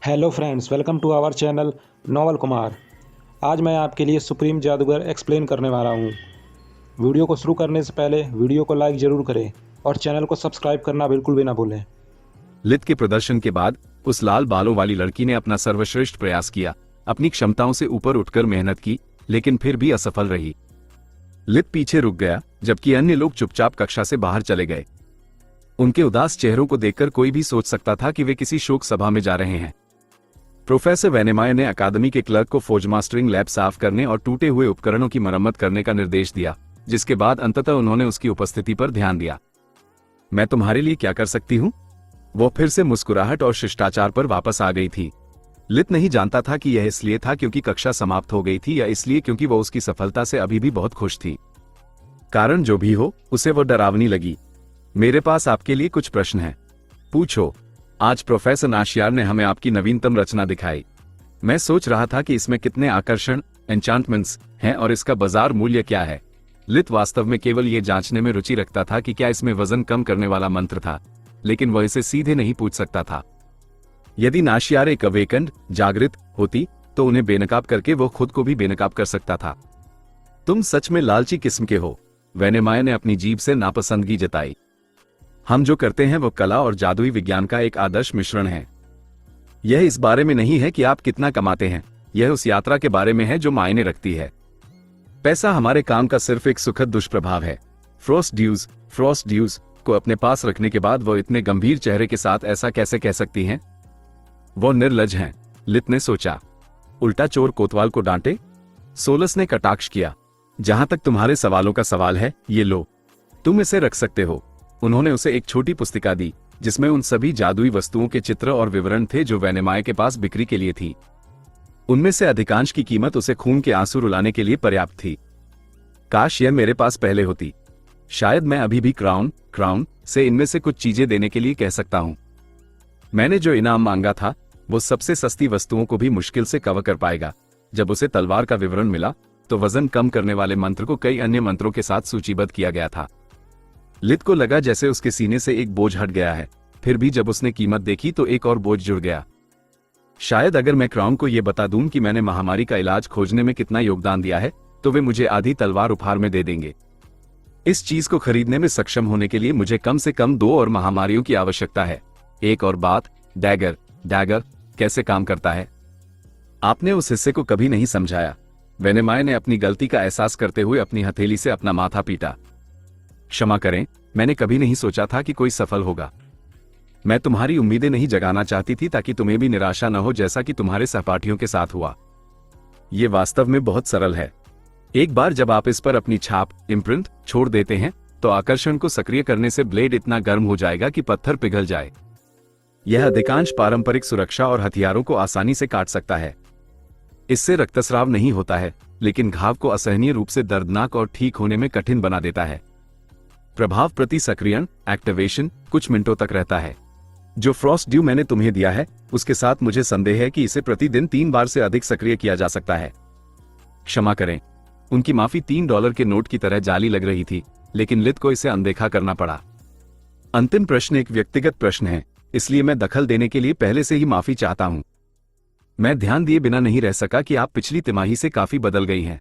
Hello friends, welcome to our channel Naval Kumar. आज मैं आपके लिए सुप्रीम जादूगर एक्सप्लेन करने वाला हूँ। वीडियो को शुरू करने से पहले वीडियो को लाइक ज़रूर करें और चैनल को सब्सक्राइब करना बिल्कुल भी ना भूलें। लित के प्रदर्शन के बाद उस लाल बालों वाली लड़की ने अपना सर्वश्रेष्ठ प्रयास किया, अपनी क्षमताओं से ऊपर उठकर मेहनत की, लेकिन फिर भी असफल रही। लित पीछे रुक गया, जबकि अन्य लोग चुपचाप कक्षा से बाहर चले गए। उनके उदास चेहरों को देखकर कोई भी सोच सकता था कि वे किसी शोक सभा में जा रहे हैं। प्रोफेसर वेनेमायर ने अकादमी के क्लर्क को फौज मास्टरिंग लैब साफ करने और टूटे हुए उपकरणों की मरम्मत करने का निर्देश दिया, जिसके बाद अंततः उन्होंने उसकी उपस्थिति पर ध्यान दिया। मैं तुम्हारे लिए क्या कर सकती हूँ? वो फिर से मुस्कुराहट और शिष्टाचार पर वापस आ गई थी। लित नहीं जानता था कि यह इसलिए था क्योंकि कक्षा समाप्त हो गई थी या इसलिए क्योंकि वो उसकी सफलता से अभी भी बहुत खुश थी। कारण जो भी हो, उसे वो डरावनी लगी। मेरे पास आपके लिए कुछ प्रश्न हैं, पूछो। आज प्रोफेसर नाशियार ने हमें आपकी नवीनतम रचना दिखाई। मैं सोच रहा था कि इसमें कितने आकर्षण एन्चांटमेंट्स हैं और इसका बाजार मूल्य क्या है। लित वास्तव में केवल ये जांचने में रुचि रखता था कि क्या इसमें वजन कम करने वाला मंत्र था, लेकिन वह इसे सीधे नहीं पूछ सकता था। यदि नाशियार एक अवेकंड जागृत होती तो उन्हें बेनकाब करके वो खुद को भी बेनकाब कर सकता था। तुम सच में लालची किस्म के हो, वेनेमायर ने अपनी जीभ से नापसंदगी जताई। हम जो करते हैं वो कला और जादुई विज्ञान का एक आदर्श मिश्रण है। यह इस बारे में नहीं है कि आप कितना कमाते हैं, यह उस यात्रा के बारे में है जो मायने रखती है। पैसा हमारे काम का सिर्फ एक सुखद दुष्प्रभाव है। फ्रॉस्ट ड्यूज को अपने पास रखने के बाद वो इतने गंभीर चेहरे के साथ ऐसा कैसे कह सकती हैं? वो निर्लज हैं, लित ने सोचा। उल्टा चोर कोतवाल को डांटे। सोलस ने कटाक्ष किया। जहां तक तुम्हारे सवालों का सवाल है, ये लो, तुम इसे रख सकते हो। उन्होंने उसे एक छोटी पुस्तिका दी जिसमें उन सभी जादुई वस्तुओं के चित्र और विवरण थे जो वेनेमायर के पास बिक्री के लिए थी। उनमें से अधिकांश की कीमत उसे खून के आंसू रुलाने के लिए पर्याप्त थी। काश यह मेरे पास पहले होती। शायद मैं अभी भी क्राउन से इनमें से कुछ चीजें देने के लिए कह सकता हूं। मैंने जो इनाम मांगा था वो सबसे सस्ती वस्तुओं को भी मुश्किल से कवर कर पाएगा। जब उसे तलवार का विवरण मिला तो वजन कम करने वाले मंत्र को कई अन्य मंत्रों के साथ सूचीबद्ध किया गया था। लित को लगा जैसे उसके सीने से एक बोझ हट गया है। फिर भी जब उसने कीमत देखी तो एक और बोझ जुड़ गया। शायद अगर मैं क्राउन को यह बता दूं कि मैंने महामारी का इलाज खोजने में कितना योगदान दिया है, तो वे मुझे आधी तलवार उपहार में दे देंगे। इस चीज को खरीदने में सक्षम होने के लिए मुझे कम से कम 2 और महामारियों की आवश्यकता है। एक और बात, डैगर कैसे काम करता है? आपने उस हिस्से को कभी नहीं समझाया। वेनेमायर ने अपनी गलती का एहसास करते हुए अपनी हथेली से अपना माथा पीटा। क्षमा करें, मैंने कभी नहीं सोचा था कि कोई सफल होगा। मैं तुम्हारी उम्मीदें नहीं जगाना चाहती थी ताकि तुम्हें भी निराशा न हो जैसा कि तुम्हारे सहपाठियों के साथ हुआ। यह वास्तव में बहुत सरल है। एक बार जब आप इस पर अपनी छाप इम्प्रिंट छोड़ देते हैं तो आकर्षण को सक्रिय करने से ब्लेड इतना गर्म हो जाएगा कि पत्थर पिघल जाए। यह अधिकांश पारंपरिक सुरक्षा और हथियारों को आसानी से काट सकता है। इससे रक्तस्राव नहीं होता है, लेकिन घाव को असहनीय रूप से दर्दनाक और ठीक होने में कठिन बना देता है। प्रभाव प्रति सक्रियण एक्टिवेशन कुछ मिनटों तक रहता है। जो फ्रॉस्ट ड्यू मैंने तुम्हें दिया है उसके साथ मुझे संदेह है कि इसे प्रतिदिन 3 बार से अधिक सक्रिय किया जा सकता है। क्षमा करें। उनकी माफी $3 के नोट की तरह जाली लग रही थी, लेकिन लित को इसे अनदेखा करना पड़ा। अंतिम प्रश्न एक व्यक्तिगत प्रश्न है, इसलिए मैं दखल देने के लिए पहले से ही माफी चाहता हूं। मैं ध्यान दिए बिना नहीं रह सका कि आप पिछली तिमाही से काफी बदल गई हैं।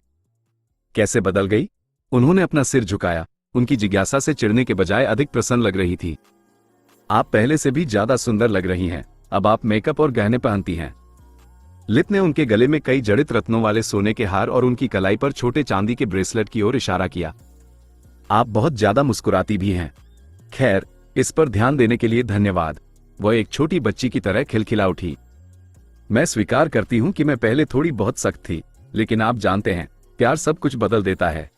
कैसे बदल गई? उन्होंने अपना सिर झुकाया। उनकी जिज्ञासा से चिढ़ने के बजाय अधिक प्रसन्न लग रही थी। आप पहले से भी ज्यादा सुंदर लग रही हैं। अब आप मेकअप और गहने पहनती हैं। लित ने उनके गले में कई जड़ित रत्नों वाले सोने के हार और उनकी कलाई पर छोटे चांदी के ब्रेसलेट की ओर इशारा किया। आप बहुत ज्यादा मुस्कुराती भी हैं। खैर, इस पर ध्यान देने के लिए धन्यवाद। वह एक छोटी बच्ची की तरह खिलखिला उठी। मैं स्वीकार करती हूं कि मैं पहले थोड़ी बहुत सख्त थी, लेकिन आप जानते हैं, प्यार सब कुछ बदल देता है।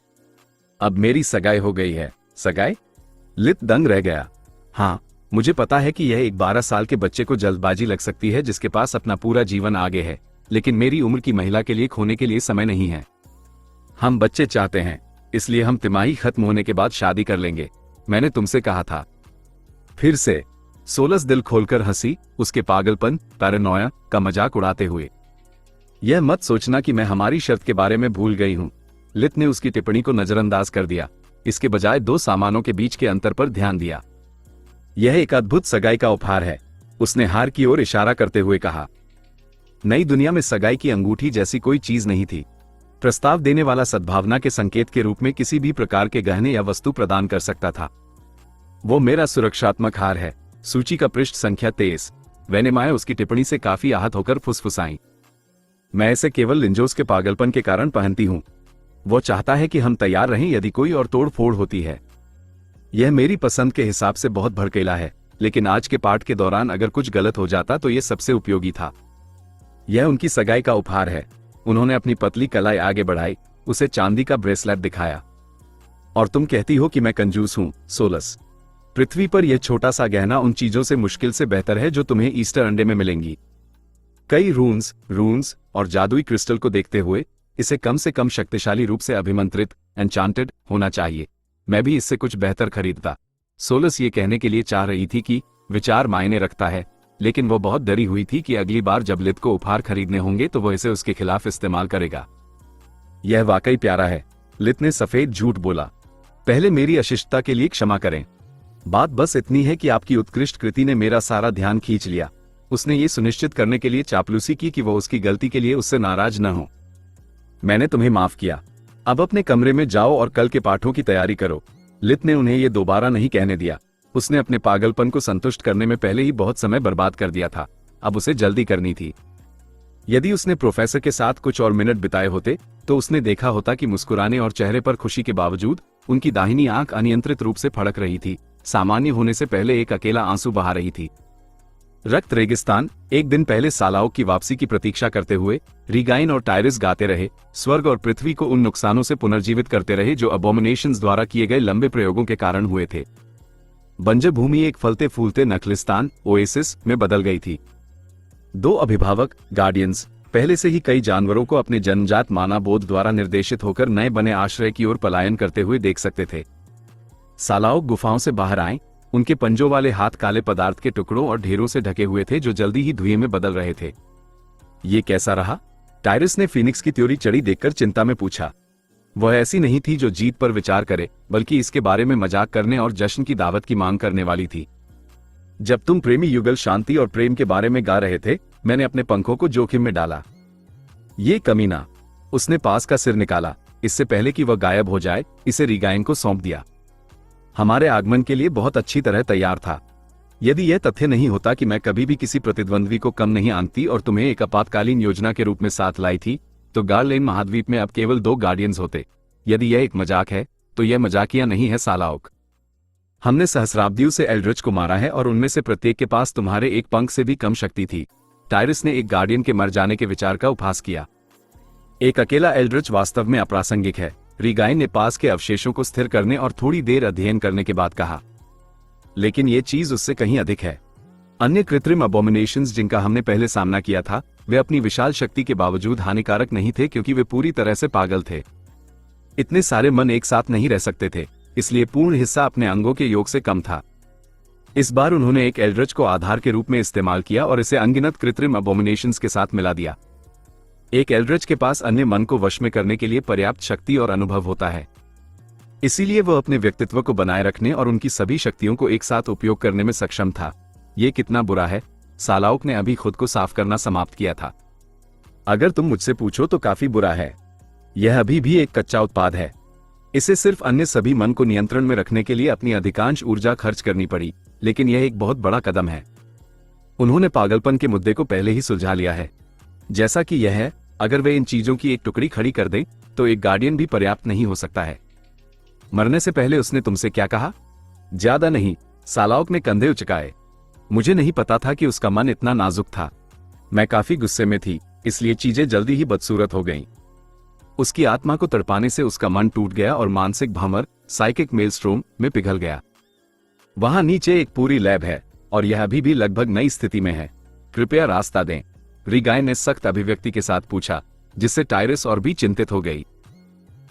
अब मेरी सगाई हो गई है। सगाई? लित दंग रह गया। हाँ, मुझे पता है कि यह एक 12 साल के बच्चे को जल्दबाजी लग सकती है जिसके पास अपना पूरा जीवन आगे है, लेकिन मेरी उम्र की महिला के लिए खोने के लिए समय नहीं है। हम बच्चे चाहते हैं, इसलिए हम तिमाही खत्म होने के बाद शादी कर लेंगे। मैंने तुमसे कहा था। फिर से सोलस दिल खोलकर हंसी, उसके पागलपन पैरानोया का मजाक उड़ाते हुए। यह मत सोचना कि मैं हमारी शर्त के बारे में भूल गई हूं। लित ने उसकी टिप्पणी को नजरअंदाज कर दिया। इसके बजाय 2 सामानों के बीच के अंतर पर ध्यान दिया। यह एक अद्भुत सगाई का उपहार है, उसने हार की ओर इशारा करते हुए कहा। नई दुनिया में सगाई की अंगूठी जैसी कोई चीज नहीं थी। प्रस्ताव देने वाला सद्भावना के संकेत के रूप में किसी भी प्रकार के गहने या वस्तु प्रदान कर सकता था। वो मेरा सुरक्षात्मक हार है। सूची का पृष्ठ संख्या 23। वेनेमाया उसकी टिप्पणी से काफी आहत होकर फुसफुसाई। मैं इसे केवल लिंजोस के पागलपन के कारण पहनती हूं। वो चाहता है कि हम तैयार रहें यदि कोई और तोड़ फोड़ होती है। यह मेरी पसंद के हिसाब से बहुत भड़कीला है, लेकिन आज के पाठ के दौरान अगर कुछ गलत हो जाता तो यह सबसे उपयोगी था। यह उनकी सगाई का उपहार है। उन्होंने अपनी पतली कलाई आगे बढ़ाई, उसे चांदी का ब्रेसलेट दिखाया। और तुम कहती हो कि मैं कंजूस हूं, सोलस। पृथ्वी पर यह छोटा सा गहना उन चीजों से मुश्किल से बेहतर है जो तुम्हें ईस्टर अंडे में मिलेंगी। कई रून्स और जादुई क्रिस्टल को देखते हुए इसे कम से कम शक्तिशाली रूप से अभिमंत्रित एन्चांटेड होना चाहिए। मैं भी इससे कुछ बेहतर खरीदता। सोलस ये कहने के लिए चाह रही थी कि विचार मायने रखता है, लेकिन वो बहुत डरी हुई थी कि अगली बार जब लित को उपहार खरीदने होंगे तो वो इसे उसके खिलाफ इस्तेमाल करेगा। यह वाकई प्यारा है, लित ने सफेद झूठ बोला। पहले मेरी अशिष्टता के लिए क्षमा करें। बात बस इतनी है कि आपकी उत्कृष्ट कृति ने मेरा सारा ध्यान खींच लिया। उसने ये सुनिश्चित करने के लिए चापलूसी की कि वो उसकी गलती के लिए उससे नाराज न हो। मैंने तुम्हें माफ किया। अब अपने कमरे में जाओ और कल के पाठों की तैयारी करो। लित ने उन्हें यह दोबारा नहीं कहने दिया। उसने अपने पागलपन को संतुष्ट करने में पहले ही बहुत समय बर्बाद कर दिया था। अब उसे जल्दी करनी थी। यदि उसने प्रोफेसर के साथ कुछ और मिनट बिताए होते तो उसने देखा होता कि मुस्कुराने और चेहरे पर खुशी के बावजूद उनकी दाहिनी आंख अनियंत्रित रूप से फड़क रही थी। सामान्य होने से पहले एक अकेला आंसू बहा रही थी। रक्त रेगिस्तान। एक दिन पहले सालाओं की वापसी की प्रतीक्षा करते हुए रीगाइन और टायरिस गाते रहे, स्वर्ग और पृथ्वी को उन नुकसानों से पुनर्जीवित करते रहे जो अबोमिनेशंस द्वारा किए गए लंबे प्रयोगों के कारण हुए थे। बंजर भूमि एक फलते फूलते नखलिस्तान ओएसिस में बदल गई थी। दो अभिभावक गार्डियंस पहले से ही कई जानवरों को अपने जन्मजात माना बोध द्वारा निर्देशित होकर नए बने आश्रय की ओर पलायन करते हुए देख सकते थे। सालाओं गुफाओं से बाहर आए। उनके पंजों वाले हाथ काले पदार्थ के टुकड़ों और ढेरों से ढके हुए थे जो जल्दी ही धुएं में बदल रहे थे। ये कैसा रहा? टायरिस ने फीनिक्स की त्योरी चढ़ी देखकर चिंता में पूछा। वह ऐसी नहीं थी जो जीत पर विचार करे, बल्कि इसके बारे में मजाक करने और जश्न की दावत की मांग करने वाली थी। जब तुम प्रेमी युगल शांति और प्रेम के बारे में गा रहे थे, मैंने अपने पंखों को जोखिम में डाला। ये कमीना। उसने पास का सिर निकाला। इससे पहले कि वह गायब हो जाए, इसे रीगाइन को सौंप दिया। हमारे आगमन के लिए बहुत अच्छी तरह तैयार था। यदि यह तथ्य नहीं होता कि मैं कभी भी किसी प्रतिद्वंद्वी को कम नहीं आंकती और तुम्हें एक आपातकालीन योजना के रूप में साथ लाई थी, तो गार्लेन महाद्वीप में अब केवल 2 गार्डियंस होते। यदि यह एक मजाक है तो यह मजाकिया नहीं है सालाओक। हमने सहस्राब्दियों से एल्ड्रिच को मारा है और उनमें से प्रत्येक के पास तुम्हारे एक पंख से भी कम शक्ति थी। टायरिस ने एक गार्डियन के मर जाने के विचार का उपहास किया। एक अकेला एल्ड्रिच वास्तव में अप्रासंगिक है, रीगाइन ने पास के अवशेषों को स्थिर करने और थोड़ी देर अध्ययन करने के बाद कहा। लेकिन यह चीज उससे कहीं अधिक है। अन्य कृत्रिम अबोमिनेशंस जिनका हमने पहले सामना किया था, वे अपनी विशाल शक्ति के बावजूद हानिकारक नहीं थे क्योंकि वे पूरी तरह से पागल थे। इतने सारे मन एक साथ नहीं रह सकते थे, इसलिए पूर्ण हिस्सा अपने अंगों के योग से कम था। इस बार उन्होंने एक एल्ड्रिच को आधार के रूप में इस्तेमाल किया और इसे अनगिनत कृत्रिम अबोमिनेशंस के साथ मिला दिया। एक एल्ड्रिच के पास अन्य मन को वश में करने के लिए पर्याप्त शक्ति और अनुभव होता है, इसीलिए वह अपने व्यक्तित्व को बनाए रखने और उनकी सभी शक्तियों को एक साथ उपयोग करने में सक्षम था। यह कितना बुरा है? सालाउक ने अभी खुद को साफ करना समाप्त किया था। अगर तुम मुझसे पूछो तो काफी बुरा है। यह अभी भी एक कच्चा उत्पाद है। इसे सिर्फ अन्य सभी मन को नियंत्रण में रखने के लिए अपनी अधिकांश ऊर्जा खर्च करनी पड़ी, लेकिन यह एक बहुत बड़ा कदम है। उन्होंने पागलपन के मुद्दे को पहले ही सुलझा लिया है। जैसा कि यह है, अगर वे इन चीजों की एक टुकड़ी खड़ी कर दें तो एक गार्डियन भी पर्याप्त नहीं हो सकता है। मरने से पहले उसने तुमसे क्या कहा? ज्यादा नहीं, सालाउक ने कंधे उचकाए। मुझे नहीं पता था कि उसका मन इतना नाजुक था। मैं काफी गुस्से में थी, इसलिए चीजें जल्दी ही बदसूरत हो गईं। उसकी आत्मा को तड़पाने से उसका मन टूट गया और मानसिक भंवर साइकिक मेलस्ट्रोम में पिघल गया। वहां नीचे एक पूरी लैब है और यह अभी भी लगभग नई स्थिति में है। कृपया रास्ता दें, रीगाइन ने सख्त अभिव्यक्ति के साथ पूछा, जिससे टायरिस और भी चिंतित हो गई।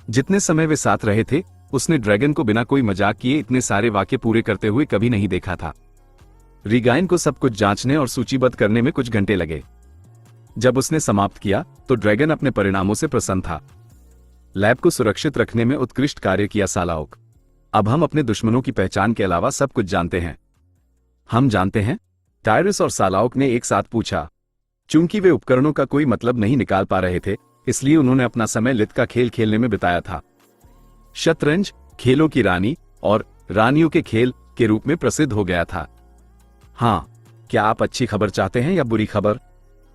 जितने समय वे साथ रहे थे, उसने ड्रैगन को बिना कोई मजाक किए इतने सारे वाक्य पूरे करते हुए कभी नहीं देखा था। रीगाइन को सब कुछ जांचने और सूचीबद्ध करने में कुछ घंटे लगे। जब उसने समाप्त किया तो ड्रैगन अपने परिणामों से प्रसन्न था। लैब को सुरक्षित रखने में उत्कृष्ट कार्य किया सालाउक। अब हम अपने दुश्मनों की पहचान के अलावा सब कुछ जानते हैं। हम जानते हैं? टायरिस और सालाउक ने एक साथ पूछा। चूंकि वे उपकरणों का कोई मतलब नहीं निकाल पा रहे थे, इसलिए उन्होंने अपना समय लित का खेल खेलने में बिताया था। शतरंज खेलों की रानी और रानियों के खेल के रूप में प्रसिद्ध हो गया था। हाँ, क्या आप अच्छी खबर चाहते हैं या बुरी खबर?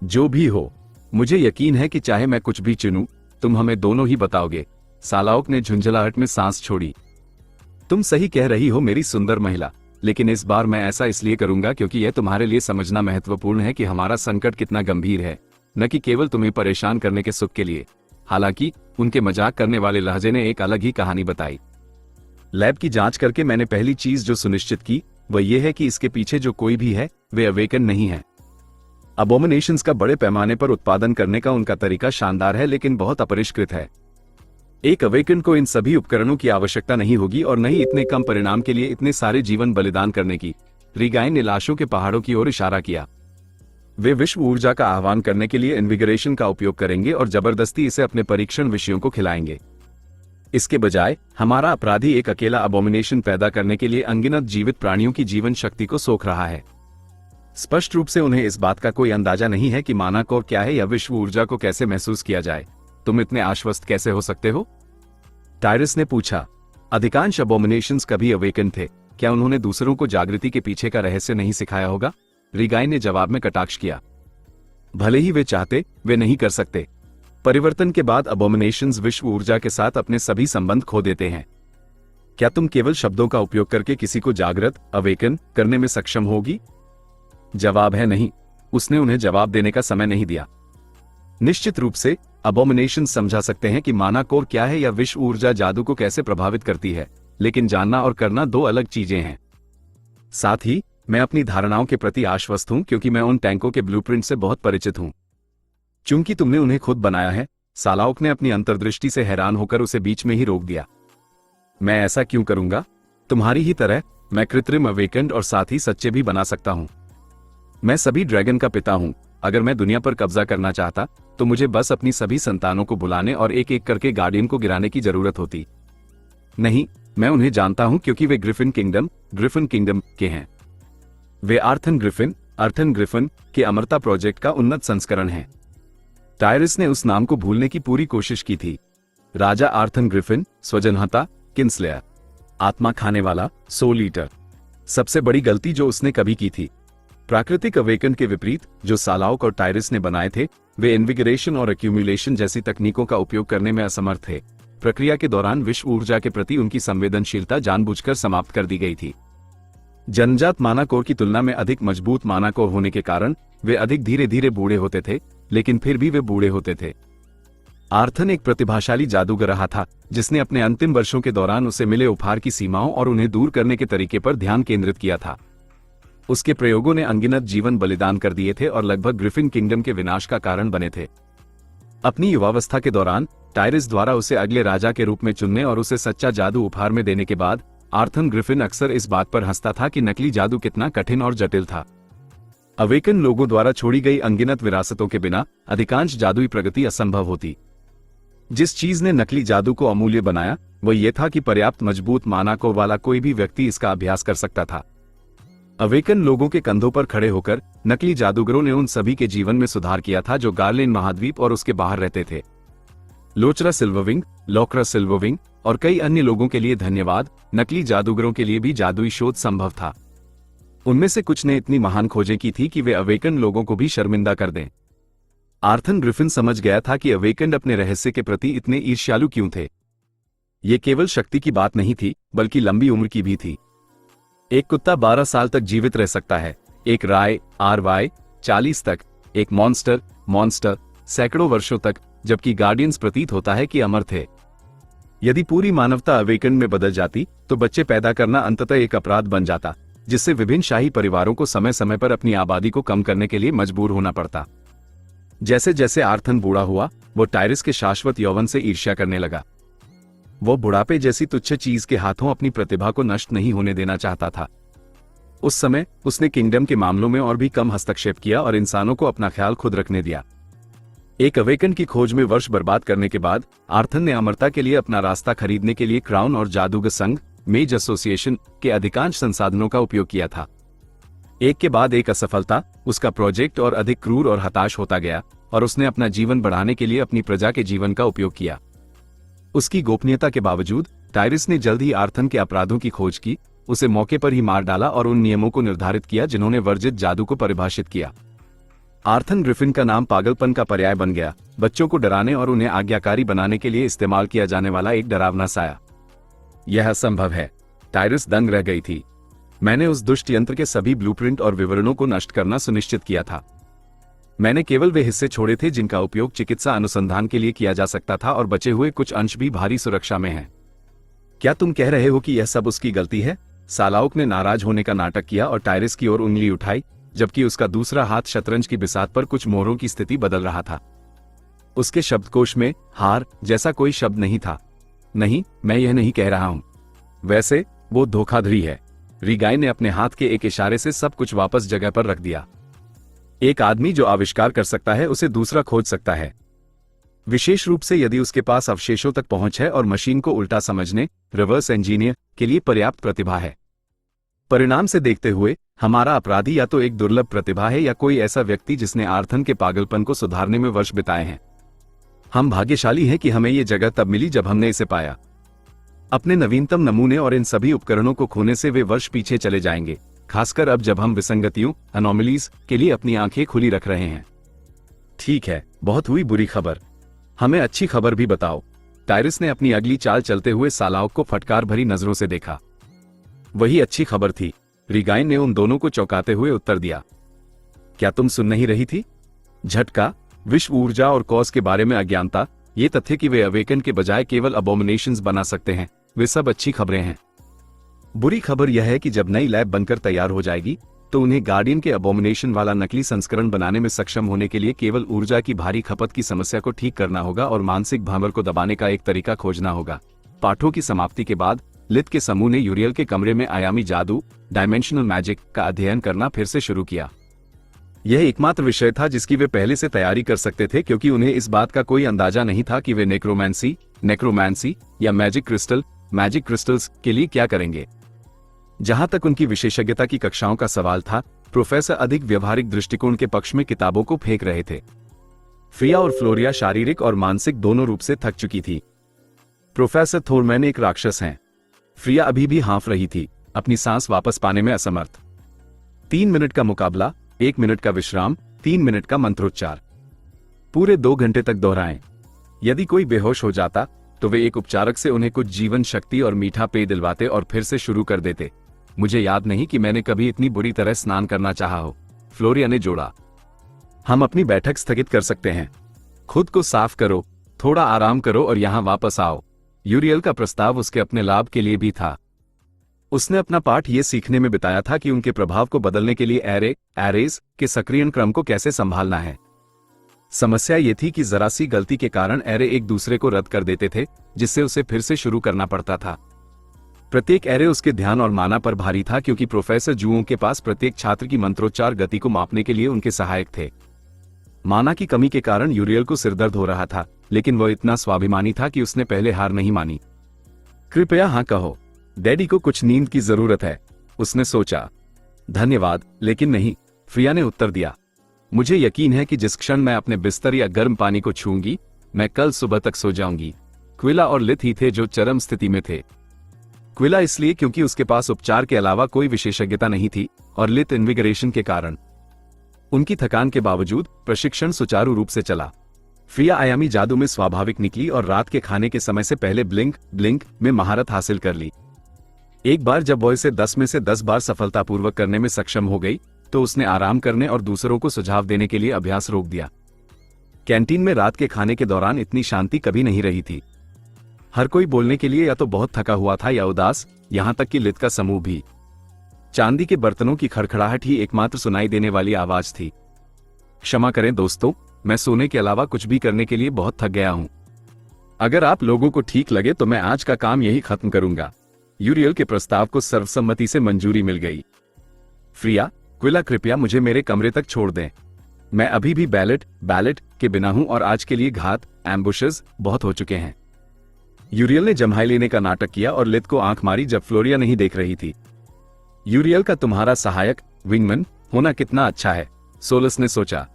जो भी हो, मुझे यकीन है कि चाहे मैं कुछ भी चुनूं, तुम हमें दोनों ही बताओगे। सालाओक ने झुंझलाहट में सांस छोड़ी। तुम सही कह रही हो मेरी सुंदर महिला, लेकिन इस बार मैं ऐसा इसलिए करूंगा क्योंकि यह तुम्हारे लिए समझना महत्वपूर्ण है कि हमारा संकट कितना गंभीर है, न कि केवल तुम्हें परेशान करने के सुख के लिए। हालांकि उनके मजाक करने वाले लहजे ने एक अलग ही कहानी बताई। लैब की जांच करके मैंने पहली चीज जो सुनिश्चित की वह यह है कि इसके पीछे जो कोई भी है वे अवेकन नहीं है। अबोमिनेशंस का बड़े पैमाने पर उत्पादन करने का उनका तरीका शानदार है, लेकिन बहुत अपरिष्कृत है। एक अवेकन को इन सभी उपकरणों की आवश्यकता नहीं होगी और न ही इतने कम परिणाम के लिए इतने सारे जीवन बलिदान करने की। रिगाइन ने लाशों के पहाड़ों की ओर इशारा किया। वे विश्व ऊर्जा का आह्वान करने के लिए इन्विगरेशन का उपयोग करेंगे और जबरदस्ती इसे अपने परीक्षण विषयों को खिलाएंगे। इसके बजाय हमारा अपराधी एक अकेला अबोमिनेशन पैदा करने के लिए अनगिनत जीवित प्राणियों की जीवन शक्ति को सोख रहा है। स्पष्ट रूप से उन्हें इस बात का कोई अंदाजा नहीं है कि माना कोर क्या है या विश्व ऊर्जा को कैसे महसूस किया जाए। तुम इतने आश्वस्त कैसे हो सकते हो? टायरस ने पूछा। अधिकांश अबोमिनेशंस कभी अवेकन थे, क्या उन्होंने दूसरों को जागृति के पीछे का रहस्य नहीं सिखाया होगा? रिगाइन ने जवाब में कटाक्ष किया। भले ही वे चाहते, वे नहीं कर सकते। परिवर्तन के बाद अबोमिनेशंस विश्व ऊर्जा के साथ अपने सभी संबंध खो देते हैं। क्या तुम केवल शब्दों का उपयोग करके किसी को जागृत अवेकन करने में सक्षम होगी? जवाब है नहीं। उसने उन्हें जवाब देने का समय नहीं दिया। निश्चित रूप से अबोमिनेशन समझा सकते हैं कि माना कोर क्या है या विश्व ऊर्जा जादू को कैसे प्रभावित करती है, लेकिन जानना और करना दो अलग चीजें हैं। साथ ही मैं अपनी धारणाओं के प्रति आश्वस्त हूं क्योंकि मैं उन टैंकों के ब्लूप्रिंट से बहुत परिचित हूं। चूंकि तुमने उन्हें खुद बनाया है। सालाउक ने अपनी अंतर्दृष्टि से हैरान होकर उसे बीच में ही रोक दिया। मैं ऐसा क्यों करूंगा? तुम्हारी ही तरह मैं कृत्रिम अवेकन्ड और साथ ही सच्चे भी बना सकता हूं। मैं सभी ड्रैगन का पिता हूं। अगर मैं दुनिया पर कब्जा करना चाहता तो मुझे बस अपनी सभी संतानों को बुलाने और एक एक करके गार्डियन को गिराने की जरूरत होती। नहीं, मैं उन्हें जानता हूं क्योंकि वे ग्रिफिन किंगडम के हैं। वे अर्थन ग्रिफिन के अमरता प्रोजेक्ट का उन्नत संस्करण हैं। टायरस ने उस नाम को भूलने की पूरी कोशिश की थी। राजा आर्थन ग्रिफिन, स्वजनहता, किंसलेयर, आत्मा खाने वाला, सोल ईटर। सबसे बड़ी गलती जो उसने कभी की थी। प्राकृतिक अवेकन के विपरीत जो सालाउक और टायरस ने बनाए थे, वे इन्विगरेशन और एक्यूमुलेशन जैसी तकनीकों का उपयोग करने में असमर्थ थे। प्रक्रिया के दौरान विश्व ऊर्जा के प्रति उनकी संवेदनशीलता जानबूझकर समाप्त कर दी गई थी। जन्मजात माना कोर की तुलना में अधिक मजबूत माना कोर होने के कारण वे अधिक धीरे धीरे बूढ़े होते थे, लेकिन फिर भी वे बूढ़े होते थे। आर्थन एक प्रतिभाशाली जादूगर रहा था जिसने अपने अंतिम वर्षों के दौरान उसे मिले उपहार की सीमाओं और उन्हें दूर करने के तरीके पर ध्यान केंद्रित किया था। उसके प्रयोगों ने अनगिनत जीवन बलिदान कर दिए थे और लगभग ग्रिफिन किंगडम के विनाश का कारण बने थे। अपनी युवावस्था के दौरान टायरस द्वारा उसे अगले राजा के रूप में चुनने और उसे सच्चा जादू उपहार में देने के बाद आर्थन ग्रिफिन अक्सर इस बात पर हंसता था कि नकली जादू कितना कठिन और जटिल था। अवेकन लोगों द्वारा छोड़ी गई अनगिनत विरासतों के बिना अधिकांश जादुई प्रगति असंभव होती। जिस चीज ने नकली जादू को अमूल्य बनाया वह यह था कि पर्याप्त मजबूत माना को वाला कोई भी व्यक्ति इसका अभ्यास कर सकता था। अवेकन लोगों के कंधों पर खड़े होकर नकली जादूगरों ने उन सभी के जीवन में सुधार किया था जो गार्लेन महाद्वीप और उसके बाहर रहते थे। लोकरा सिल्वरविंग और कई अन्य लोगों के लिए धन्यवाद। नकली जादूगरों के लिए भी जादुई शोध संभव था। उनमें से कुछ ने इतनी महान खोजें की थी कि वे अवेकन लोगों को भी शर्मिंदा कर दें। आर्थन ग्रिफिन समझ गया था कि अवेकन अपने रहस्य के प्रति इतने ईर्ष्यालु क्यों थे। ये केवल शक्ति की बात नहीं थी बल्कि लंबी उम्र की भी थी। एक कुत्ता 12 साल तक जीवित रह सकता है, एक राय 40 तक, एक मॉन्स्टर सैकड़ों वर्षों तक, जबकि गार्डियंस प्रतीत होता है कि अमर थे। यदि पूरी मानवता अवेकन में बदल जाती तो बच्चे पैदा करना अंततः एक अपराध बन जाता, जिससे विभिन्न शाही परिवारों को समय समय पर अपनी आबादी को कम करने के लिए मजबूर होना पड़ता। जैसे जैसे आर्थन बूढ़ा हुआ वो टायरस के शाश्वत यौवन से ईर्ष्या करने लगा। वो बुढ़ापे जैसी तुच्छ चीज के हाथों अपनी प्रतिभा को नष्ट नहीं होने देना चाहता था। उस समय उसने किंगडम के मामलों में और भी कम हस्तक्षेप किया और इंसानों को अपना ख्याल खुद रखने दिया। एक अवेकन की खोज में वर्ष बर्बाद करने के बाद आर्थन ने अमरता के लिए अपना रास्ता खरीदने के लिए क्राउन और जादूगर संघ मेज एसोसिएशन के अधिकांश संसाधनों का उपयोग किया था। एक के बाद एक असफलता, उसका प्रोजेक्ट और अधिक क्रूर और हताश होता गया, और उसने अपना जीवन बढ़ाने के लिए अपनी प्रजा के जीवन का उपयोग किया। उसकी गोपनीयता के बावजूद टाइरस ने जल्द ही आर्थन के अपराधों की खोज की, उसे मौके पर ही मार डाला और उन नियमों को निर्धारित किया जिन्होंने वर्जित जादू को परिभाषित किया। आर्थन ग्रिफिन का नाम पागलपन का पर्याय बन गया, बच्चों को डराने और उन्हें आज्ञाकारी बनाने के लिए इस्तेमाल किया जाने वाला एक डरावना साया। यह असंभव है। टाइरस दंग रह गई थी। मैंने उस दुष्ट यंत्र के सभी ब्लूप्रिंट और विवरणों को नष्ट करना सुनिश्चित किया था। मैंने केवल वे हिस्से छोड़े थे जिनका उपयोग चिकित्सा अनुसंधान के लिए किया जा सकता था, और बचे हुए कुछ अंश भी भारी सुरक्षा में हैं। क्या तुम कह रहे हो कि यह सब उसकी गलती है? सालाउक ने नाराज होने का नाटक किया और टाइरस की ओर उंगली उठाई, जबकि उसका दूसरा हाथ शतरंज की बिसात पर कुछ मोहरों की स्थिति बदल रहा था। उसके शब्दकोश में हार जैसा कोई शब्द नहीं था। नहीं, मैं यह नहीं कह रहा हूं। वैसे वो धोखाधड़ी है। रिगाई ने अपने हाथ के एक इशारे से सब कुछ वापस जगह पर रख दिया। एक आदमी जो आविष्कार कर सकता है उसे दूसरा खोज सकता है, विशेष रूप से यदि उसके पास अवशेषों तक पहुंच है और मशीन को उल्टा समझने, रिवर्स इंजीनियर के लिए पर्याप्त प्रतिभा है। परिणाम से देखते हुए हमारा अपराधी या तो एक दुर्लभ प्रतिभा है या कोई ऐसा व्यक्ति जिसने आर्थन के पागलपन को सुधारने में वर्ष बिताए हैं। हम भाग्यशाली हैं कि हमें ये जगह तब मिली जब हमने इसे पाया। अपने नवीनतम नमूने और इन सभी उपकरणों को खोने से वे वर्ष पीछे चले जाएंगे, खासकर अब जब हम विसंगतियों अनोमलीज के लिए अपनी आंखें खुली रख रहे हैं। ठीक है, बहुत हुई बुरी खबर, हमें अच्छी खबर भी बताओ। टाइरस ने अपनी अगली चाल चलते हुए सालाउक को फटकार भरी नजरों से देखा। वही अच्छी खबर थी, रिगाइन ने उन दोनों को चौंकाते हुए उत्तर दिया। क्या तुम सुन नहीं रही थी? झटका, विश्व ऊर्जा और कॉज के बारे में अज्ञानता, ये तथ्य कि वे अवेकन के बजाय केवल अबोमिनेशंस बना सकते हैं, वे सब अच्छी खबरें हैं। बुरी खबर यह है कि जब नई लैब बनकर तैयार हो जाएगी तो उन्हें गार्डियन के अबोमिनेशन वाला नकली संस्करण बनाने में सक्षम होने के लिए केवल ऊर्जा की भारी खपत की समस्या को ठीक करना होगा और मानसिक भंवर को दबाने का एक तरीका खोजना होगा। पाठों की समाप्ति के बाद लिथ के समूह ने यूरियल के कमरे में आयामी जादू, डायमेंशनल मैजिक का अध्ययन करना फिर से शुरू किया। यह एकमात्र विषय था जिसकी वे पहले से तैयारी कर सकते थे, क्योंकि उन्हें इस बात का कोई अंदाजा नहीं था कि वे नेक्रोमैंसी या मैजिक क्रिस्टल्स के लिए क्या करेंगे। जहां तक उनकी विशेषज्ञता की कक्षाओं का सवाल था, प्रोफेसर अधिक व्यवहारिक दृष्टिकोण के पक्ष में किताबों को फेंक रहे थे। फ्रिया और फ्लोरिया शारीरिक और मानसिक दोनों रूप से थक चुकी थी। प्रोफेसर थोरमैन एक राक्षस हैं। फ्रिया अभी भी हाँफ रही थी, अपनी सांस वापस पाने में असमर्थ। 3 मिनट का मुकाबला, 1 मिनट का विश्राम, 3 मिनट का मंत्रोच्चार, पूरे 2 घंटे तक दोहराएं। यदि कोई बेहोश हो जाता तो वे एक उपचारक से उन्हें कुछ जीवन शक्ति और मीठा पेय दिलवाते और फिर से शुरू कर देते। मुझे याद नहीं कि मैंने कभी इतनी बुरी तरह स्नान करना चाहा हो, फ्लोरिया ने जोड़ा। हम अपनी बैठक स्थगित कर सकते हैं। खुद को साफ करो, थोड़ा आराम करो और यहां वापस आओ। यूरियल का प्रस्ताव उसके अपने लाभ के लिए भी था। उसने अपना पाठ यह सीखने में बिताया था कि उनके प्रभाव को बदलने के लिए एरेज के सक्रियण क्रम को कैसे संभालना है। समस्या ये थी कि जरा सी गलती के कारण एरे एक दूसरे को रद्द कर देते थे, जिससे उसे फिर से शुरू करना पड़ता था। प्रत्येक एरे उसके ध्यान और माना पर भारी था, क्योंकि प्रोफेसर जुओं के पास प्रत्येक छात्र की मंत्रोच्चार गति को मापने के लिए उनके सहायक थे। माना की कमी के कारण यूरियल को सिरदर्द हो रहा था, लेकिन वह इतना स्वाभिमानी था कि उसने पहले हार नहीं मानी। कृपया हाँ कहो, डैडी को कुछ नींद की जरूरत है, उसने सोचा। धन्यवाद, लेकिन नहीं, फ्रिया ने उत्तर दिया। मुझे यकीन है कि जिस क्षण मैं अपने बिस्तर या गर्म पानी को छूंगी, मैं कल सुबह तक सो जाऊंगी। क्विला और लिथ ही थे जो चरम स्थिति में थे। क्विला इसलिए क्योंकि उसके पास उपचार के अलावा कोई विशेषज्ञता नहीं थी, और लिथ इन्विगरेशन के कारण। उनकी थकान के बावजूद प्रशिक्षण सुचारू रूप से चला। फ्रिया आयामी जादू में स्वाभाविक निकली और रात के खाने के समय से पहले ब्लिंक में महारत हासिल कर ली। एक बार जब वह इसे 10 में से 10 बार सफलतापूर्वक करने में सक्षम हो गई, तो उसने आराम करने और दूसरों को सुझाव देने के लिए अभ्यास रोक दिया। कैंटीन में रात के खाने के दौरान इतनी शांति कभी नहीं रही थी। हर कोई बोलने के लिए या तो बहुत थका हुआ था या उदास, यहां तक कि लिथ का समूह भी। चांदी के बर्तनों की खड़खड़ाहट ही एकमात्र सुनाई देने वाली आवाज थी। क्षमा करें दोस्तों, मैं सोने के अलावा कुछ भी करने के लिए बहुत थक गया हूं। अगर आप लोगों को ठीक लगे तो मैं आज का काम यही खत्म करूंगा। यूरियल के प्रस्ताव को सर्वसम्मति से मंजूरी मिल गई। फ्रिया, क्विला, कृपया मुझे मेरे कमरे तक छोड़ दें। मैं अभी भी बैलेट के बिना हूं और आज के लिए घात एम्बुशेस बहुत हो चुके हैं। यूरियल ने जम्हाई लेने का नाटक किया और लिथ को आंख मारी जब फ्लोरिया नहीं देख रही थी। यूरियल का तुम्हारा सहायक विंगमन होना कितना अच्छा है, सोलस ने सोचा।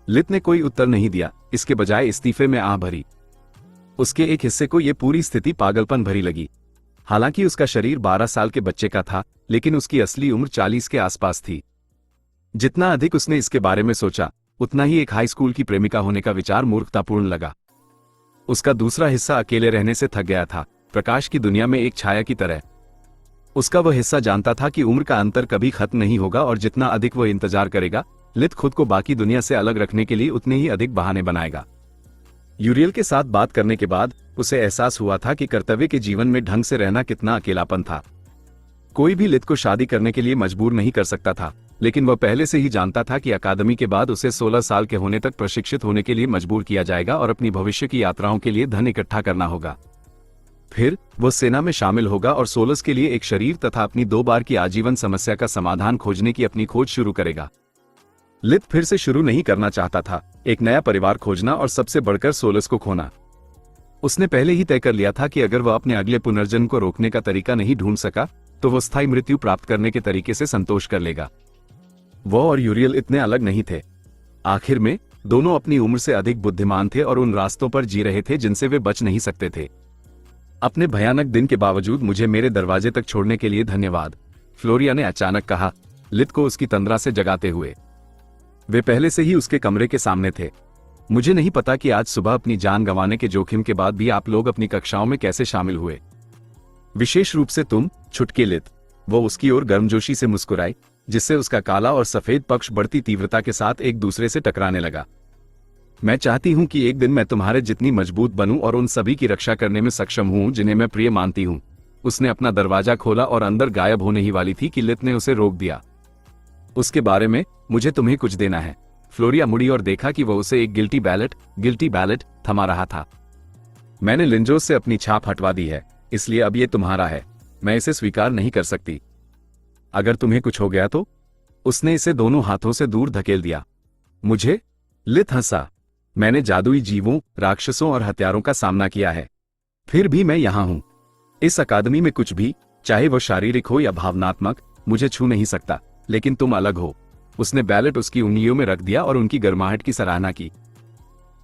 लित ने कोई उत्तर नहीं दिया, इसके बजाय इस्तीफे में आह भरी। उसके एक हिस्से को यह पूरी स्थिति पागलपन भरी लगी। हालांकि उसका शरीर 12 साल के बच्चे का था, लेकिन उसकी असली उम्र 40 के आसपास थी। जितना अधिक उसने इसके बारे में सोचा, उतना ही एक हाई स्कूल की प्रेमिका होने का विचार मूर्खतापूर्ण लगा। उसका दूसरा हिस्सा अकेले रहने से थक गया था, प्रकाश की दुनिया में एक छाया की तरह। उसका वह हिस्सा जानता था कि उम्र का अंतर कभी खत्म नहीं होगा और जितना अधिक वह इंतजार करेगा, लित खुद को बाकी दुनिया से अलग रखने के लिए उतने ही अधिक बहाने बनाएगा। यूरियल के साथ बात करने के बाद उसे एहसास हुआ था कि कर्तव्य के जीवन में ढंग से रहना कितना अकेलापन था। कोई भी लित को शादी करने के लिए मजबूर नहीं कर सकता था, लेकिन वह पहले से ही जानता था कि अकादमी के बाद उसे 16 साल के होने तक प्रशिक्षित होने के लिए मजबूर किया जाएगा और अपनी भविष्य की यात्राओं के लिए धन इकट्ठा करना होगा। फिर वह सेना में शामिल होगा और सोलस के लिए एक शरीर तथा अपनी 2 बार की आजीवन समस्या का समाधान खोजने की अपनी खोज शुरू करेगा। लित फिर से शुरू नहीं करना चाहता था, एक नया परिवार खोजना और सबसे बढ़कर सोलस को खोना। उसने पहले ही तय कर लिया था कि अगर वह अपने अगले पुनर्जन्म को रोकने का तरीका नहीं ढूंढ सका, तो वह स्थायी मृत्यु प्राप्त करने के तरीके से संतोष कर लेगा। वह और यूरियल इतने अलग नहीं थे। आखिर में दोनों अपनी उम्र से अधिक बुद्धिमान थे और उन रास्तों पर जी रहे थे जिनसे वे बच नहीं सकते थे। अपने भयानक दिन के बावजूद मुझे मेरे दरवाजे तक छोड़ने के लिए धन्यवाद, फ्लोरिया ने अचानक कहा, लित को उसकी तंद्रा से जगाते हुए। वे पहले से ही उसके कमरे के सामने थे। मुझे नहीं पता कि आज सुबह अपनी जान गंवाने के जोखिम के बाद भी आप लोग अपनी कक्षाओं में कैसे शामिल हुए, विशेष रूप से तुम, छुटके लित। वो उसकी ओर गर्मजोशी से मुस्कुराई, जिससे उसका काला और सफेद पक्ष बढ़ती तीव्रता के साथ एक दूसरे से टकराने लगा। मैं चाहती हूं कि एक दिन मैं तुम्हारे जितनी मजबूत बनूं और उन सभी की रक्षा करने में सक्षम हूं जिन्हें मैं प्रिय मानती हूं। उसने अपना दरवाजा खोला और अंदर गायब होने ही वाली थी कि लित ने उसे रोक दिया। उसके बारे में मुझे तुम्हें कुछ देना है। फ्लोरिया मुड़ी और देखा कि वह उसे एक गिल्टी बैलेट थमा रहा था। मैंने लिंजोस से अपनी छाप हटवा दी है, इसलिए अब ये तुम्हारा है। मैं इसे स्वीकार नहीं कर सकती। अगर तुम्हें कुछ हो गया तो? उसने इसे दोनों हाथों से दूर धकेल दिया। मुझे? लित हंसा। मैंने जादुई जीवों, राक्षसों और हत्यारों का सामना किया है, फिर भी मैं यहां हूं। इस अकादमी में कुछ भी, चाहे वो शारीरिक हो या भावनात्मक, मुझे छू नहीं सकता, लेकिन तुम अलग हो। उसने बैलेट उसकी उंगलियों में रख दिया और उनकी गर्माहट की सराहना की।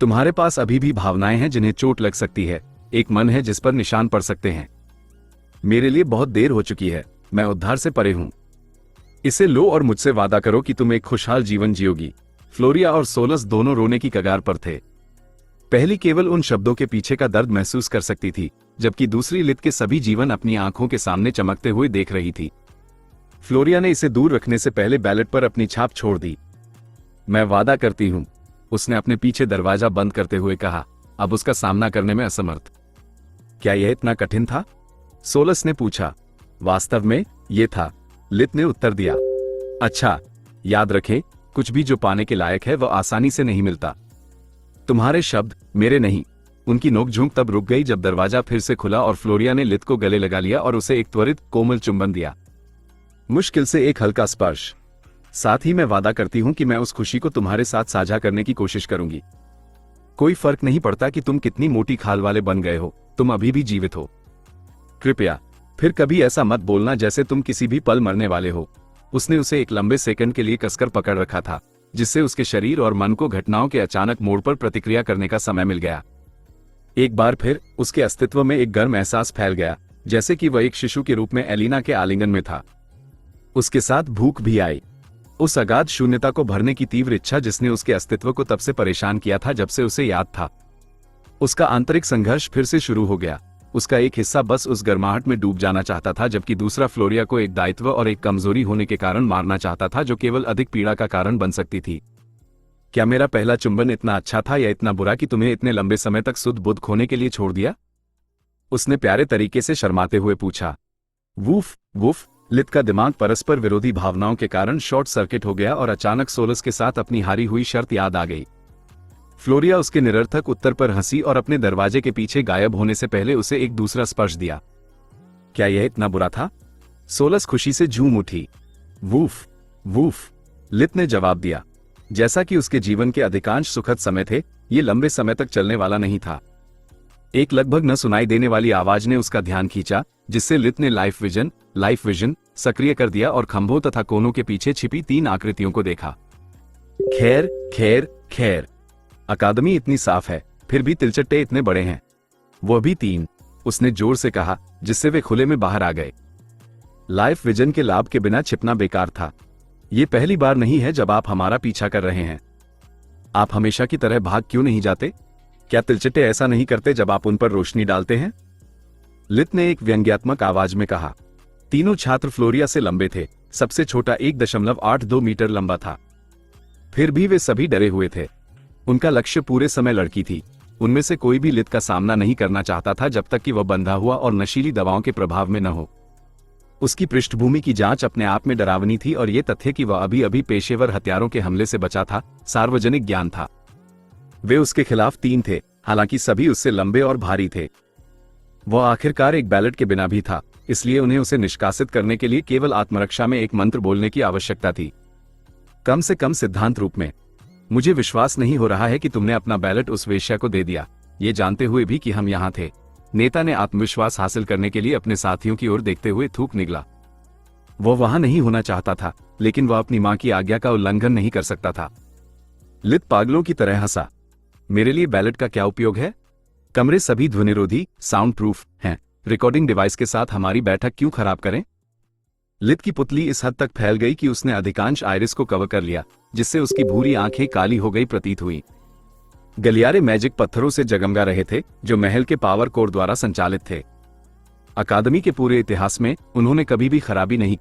तुम्हारे पास अभी भी भावनाएं हैं जिन्हें चोट लग सकती है, एक मन है जिस पर निशान पड़ सकते हैं। मेरे लिए बहुत देर हो चुकी है, मैं उद्धार से परे हूं। इसे लो और मुझसे वादा करो कि तुम एक खुशहाल जीवन जियोगी। फ्लोरिया और सोलस दोनों रोने की कगार पर थे। पहली केवल उन शब्दों के पीछे का दर्द महसूस कर सकती थी, जबकि दूसरी लित के सभी जीवन अपनी आंखों के सामने चमकते हुए देख रही थी। फ्लोरिया ने इसे दूर रखने से पहले बैलेट पर अपनी छाप छोड़ दी। मैं वादा करती हूं, उसने अपने पीछे दरवाजा बंद करते हुए कहा, अब उसका सामना करने में असमर्थ। क्या यह इतना कठिन था? सोलस ने पूछा। वास्तव में ये था, लित ने उत्तर दिया। अच्छा, याद रखें, कुछ भी जो पाने के लायक है वह आसानी से नहीं मिलता। तुम्हारे शब्द, मेरे नहीं। उनकी नोकझोंक तब रुक गई जब दरवाजा फिर से खुला और फ्लोरिया ने लित को गले लगा लिया और उसे एक त्वरित कोमल चुंबन दिया। मुश्किल से एक हल्का स्पर्श। साथ ही मैं वादा करती हूं कि मैं उस खुशी को तुम्हारे साथ साझा करने की कोशिश करूंगी। कोई फर्क नहीं पड़ता कि तुम कितनी मोटी खाल वाले बन गए हो, तुम अभी भी जीवित हो। कृपया फिर कभी ऐसा मत बोलना जैसे तुम किसी भी पल मरने वाले हो। उसने उसे एक लंबे सेकंड के लिए कसकर पकड़ रखा था, जिससे उसके शरीर और मन को घटनाओं के अचानक मोड़ पर प्रतिक्रिया करने का समय मिल गया। एक बार फिर उसके अस्तित्व में एक गर्म एहसास फैल गया, जैसे कि वह एक शिशु के रूप में एलिना के आलिंगन में था। उसके साथ भूख भी आई, उस अगाध शून्यता को भरने की तीव्र इच्छा जिसने उसके अस्तित्व को तब से परेशान किया था जब से उसे याद था। उसका आंतरिक संघर्ष फिर से शुरू हो गया। उसका एक हिस्सा बस उस गर्माहट में डूब जाना चाहता था, जबकि दूसरा फ्लोरिया को एक दायित्व और एक कमजोरी होने के कारण मारना चाहता था जो केवल अधिक पीड़ा का कारण बन सकती थी। क्या मेरा पहला चुंबन इतना अच्छा था या इतना बुरा कि तुम्हें इतने लंबे समय तक सुध बुध खोने के लिए छोड़ दिया? उसने प्यारे तरीके से शर्माते हुए पूछा। Woof woof. लित का दिमाग परस्पर विरोधी भावनाओं के कारण शॉर्ट सर्किट हो गया और अचानक सोलस के साथ अपनी हारी हुई शर्त याद आ गई। फ्लोरिया उसके निरर्थक उत्तर पर हंसी और अपने दरवाजे के पीछे गायब होने से पहले उसे एक दूसरा स्पर्श दिया। क्या यह इतना बुरा था? सोलस खुशी से झूम उठी। वूफ वूफ, लित ने जवाब दिया। जैसा कि उसके जीवन के अधिकांश सुखद समय थे, ये लंबे समय तक चलने वाला नहीं था। एक लगभग न सुनाई देने वाली आवाज ने उसका ध्यान खींचा, जिससे लित ने लाइफ विजन सक्रिय कर दिया और खंभों तथा कोनों के पीछे छिपी 3 आकृतियों को देखा। खैर खैर खैर, अकादमी इतनी साफ है, फिर भी तिलचट्टे इतने बड़े हैं, वो भी 3, उसने जोर से कहा, जिससे वे खुले में बाहर आ गए। लाइफ विजन के लाभ के बिना छिपना बेकार था। ये पहली बार नहीं है जब आप हमारा पीछा कर रहे हैं। आप हमेशा की तरह भाग क्यों नहीं जाते? क्या तिलचट्टे ऐसा नहीं करते जब आप उन पर रोशनी डालते हैं? लित ने एक व्यंग्यात्मक आवाज में कहा। तीनों छात्र फ्लोरिया से लंबे थे, सबसे छोटा 1.82 मीटर लंबा था। फिर भी वे सभी डरे हुए थे। उनका लक्ष्य पूरे समय लड़की थी। उनमें से कोई भी लित का सामना नहीं करना चाहता था जब तक कि वह बंधा हुआ और नशीली दवाओं के प्रभाव में न हो। उसकी पृष्ठभूमि की जांच अपने आप में डरावनी थी और यह तथ्य कि वह अभी अभी पेशेवर हथियारों के हमले से बचा था, सार्वजनिक ज्ञान था। वे उसके खिलाफ 3 थे, हालांकि सभी उससे लंबे और भारी थे। वह आखिरकार एक बैलेट के बिना भी था, इसलिए उन्हें उसे निष्कासित करने के लिए केवल आत्मरक्षा में एक मंत्र बोलने की आवश्यकता थी, कम से कम सिद्धांत रूप में। मुझे विश्वास नहीं हो रहा है कि तुमने अपना बैलेट उस वेश्या को दे दिया, ये जानते हुए भी कि हम यहां थे। नेता ने आत्मविश्वास हासिल करने के लिए अपने साथियों की ओर देखते हुए थूक निगला। वो वहां नहीं होना चाहता था, लेकिन वह अपनी मां की आज्ञा का उल्लंघन नहीं कर सकता था। लित पागलों की तरह हंसा। मेरे लिए बैलेट का क्या उपयोग है? कमरे सभी ध्वनिरोधी, साउंड प्रूफ हैं। रिकॉर्डिंग डिवाइस के साथ हमारी बैठक क्यों खराब करें? लित की पुतली इस हद तक फैल गई कि उसने अधिकांश आइरिस को कवर कर लिया, जिससे उसकी भूरी आंखें काली हो गई प्रतीत हुई। गलियारे मैजिक पत्थरों से जगमगा रहे थे, जो महल के पावर कोर द्वारा संचालित थे। अकादमी के पूरे इतिहास में उन्होंने कभी भी खराबी नहीं।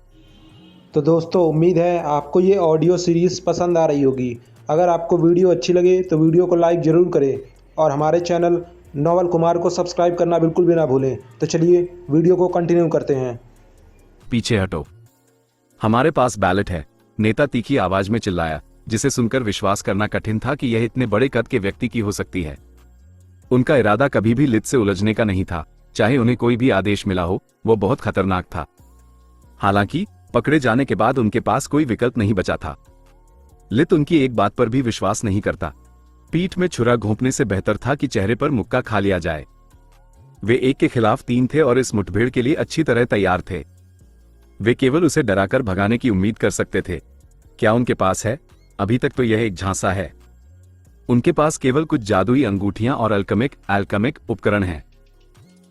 तो दोस्तों, उम्मीद है आपको ये ऑडियो सीरीज़ पसंद आ रही होगी। अगर आपको वीडियो अच्छी लगे तो वीडियो को लाइक ज़रूर करें और हमारे चैनल नोवेल कुमार को सब्सक्राइब करना बिल्कुल भी ना भूलें। तो चलिए वीडियो को कंटिन्यू करते हैं। पीछे हटो, हमारे पास बैलेट है, नेता तीखी आवाज में चिल्लाया, जिसे सुनकर विश्वास करना कठिन था कि यह इतने बड़े कद के व्यक्ति की हो सकती है। उनका इरादा कभी भी लित से उलझने का नहीं था, चाहे उन्हें कोई भी आदेश मिला हो, वो बहुत खतरनाक था। हालांकि पकड़े जाने के बाद उनके पास कोई विकल्प नहीं बचा था। लित उनकी एक बात पर भी विश्वास नहीं करता। पीठ में छुरा घोंपने से बेहतर था कि चेहरे पर मुक्का खा लिया जाए। वे 1 के खिलाफ 3 थे और इस मुठभेड़ के लिए अच्छी तरह तैयार थे। वे केवल उसे डराकर भगाने की उम्मीद कर सकते थे। क्या उनके पास है? अभी तक तो यह एक झांसा है। उनके पास केवल कुछ जादुई अंगूठियां और अल्केमिक उपकरण हैं।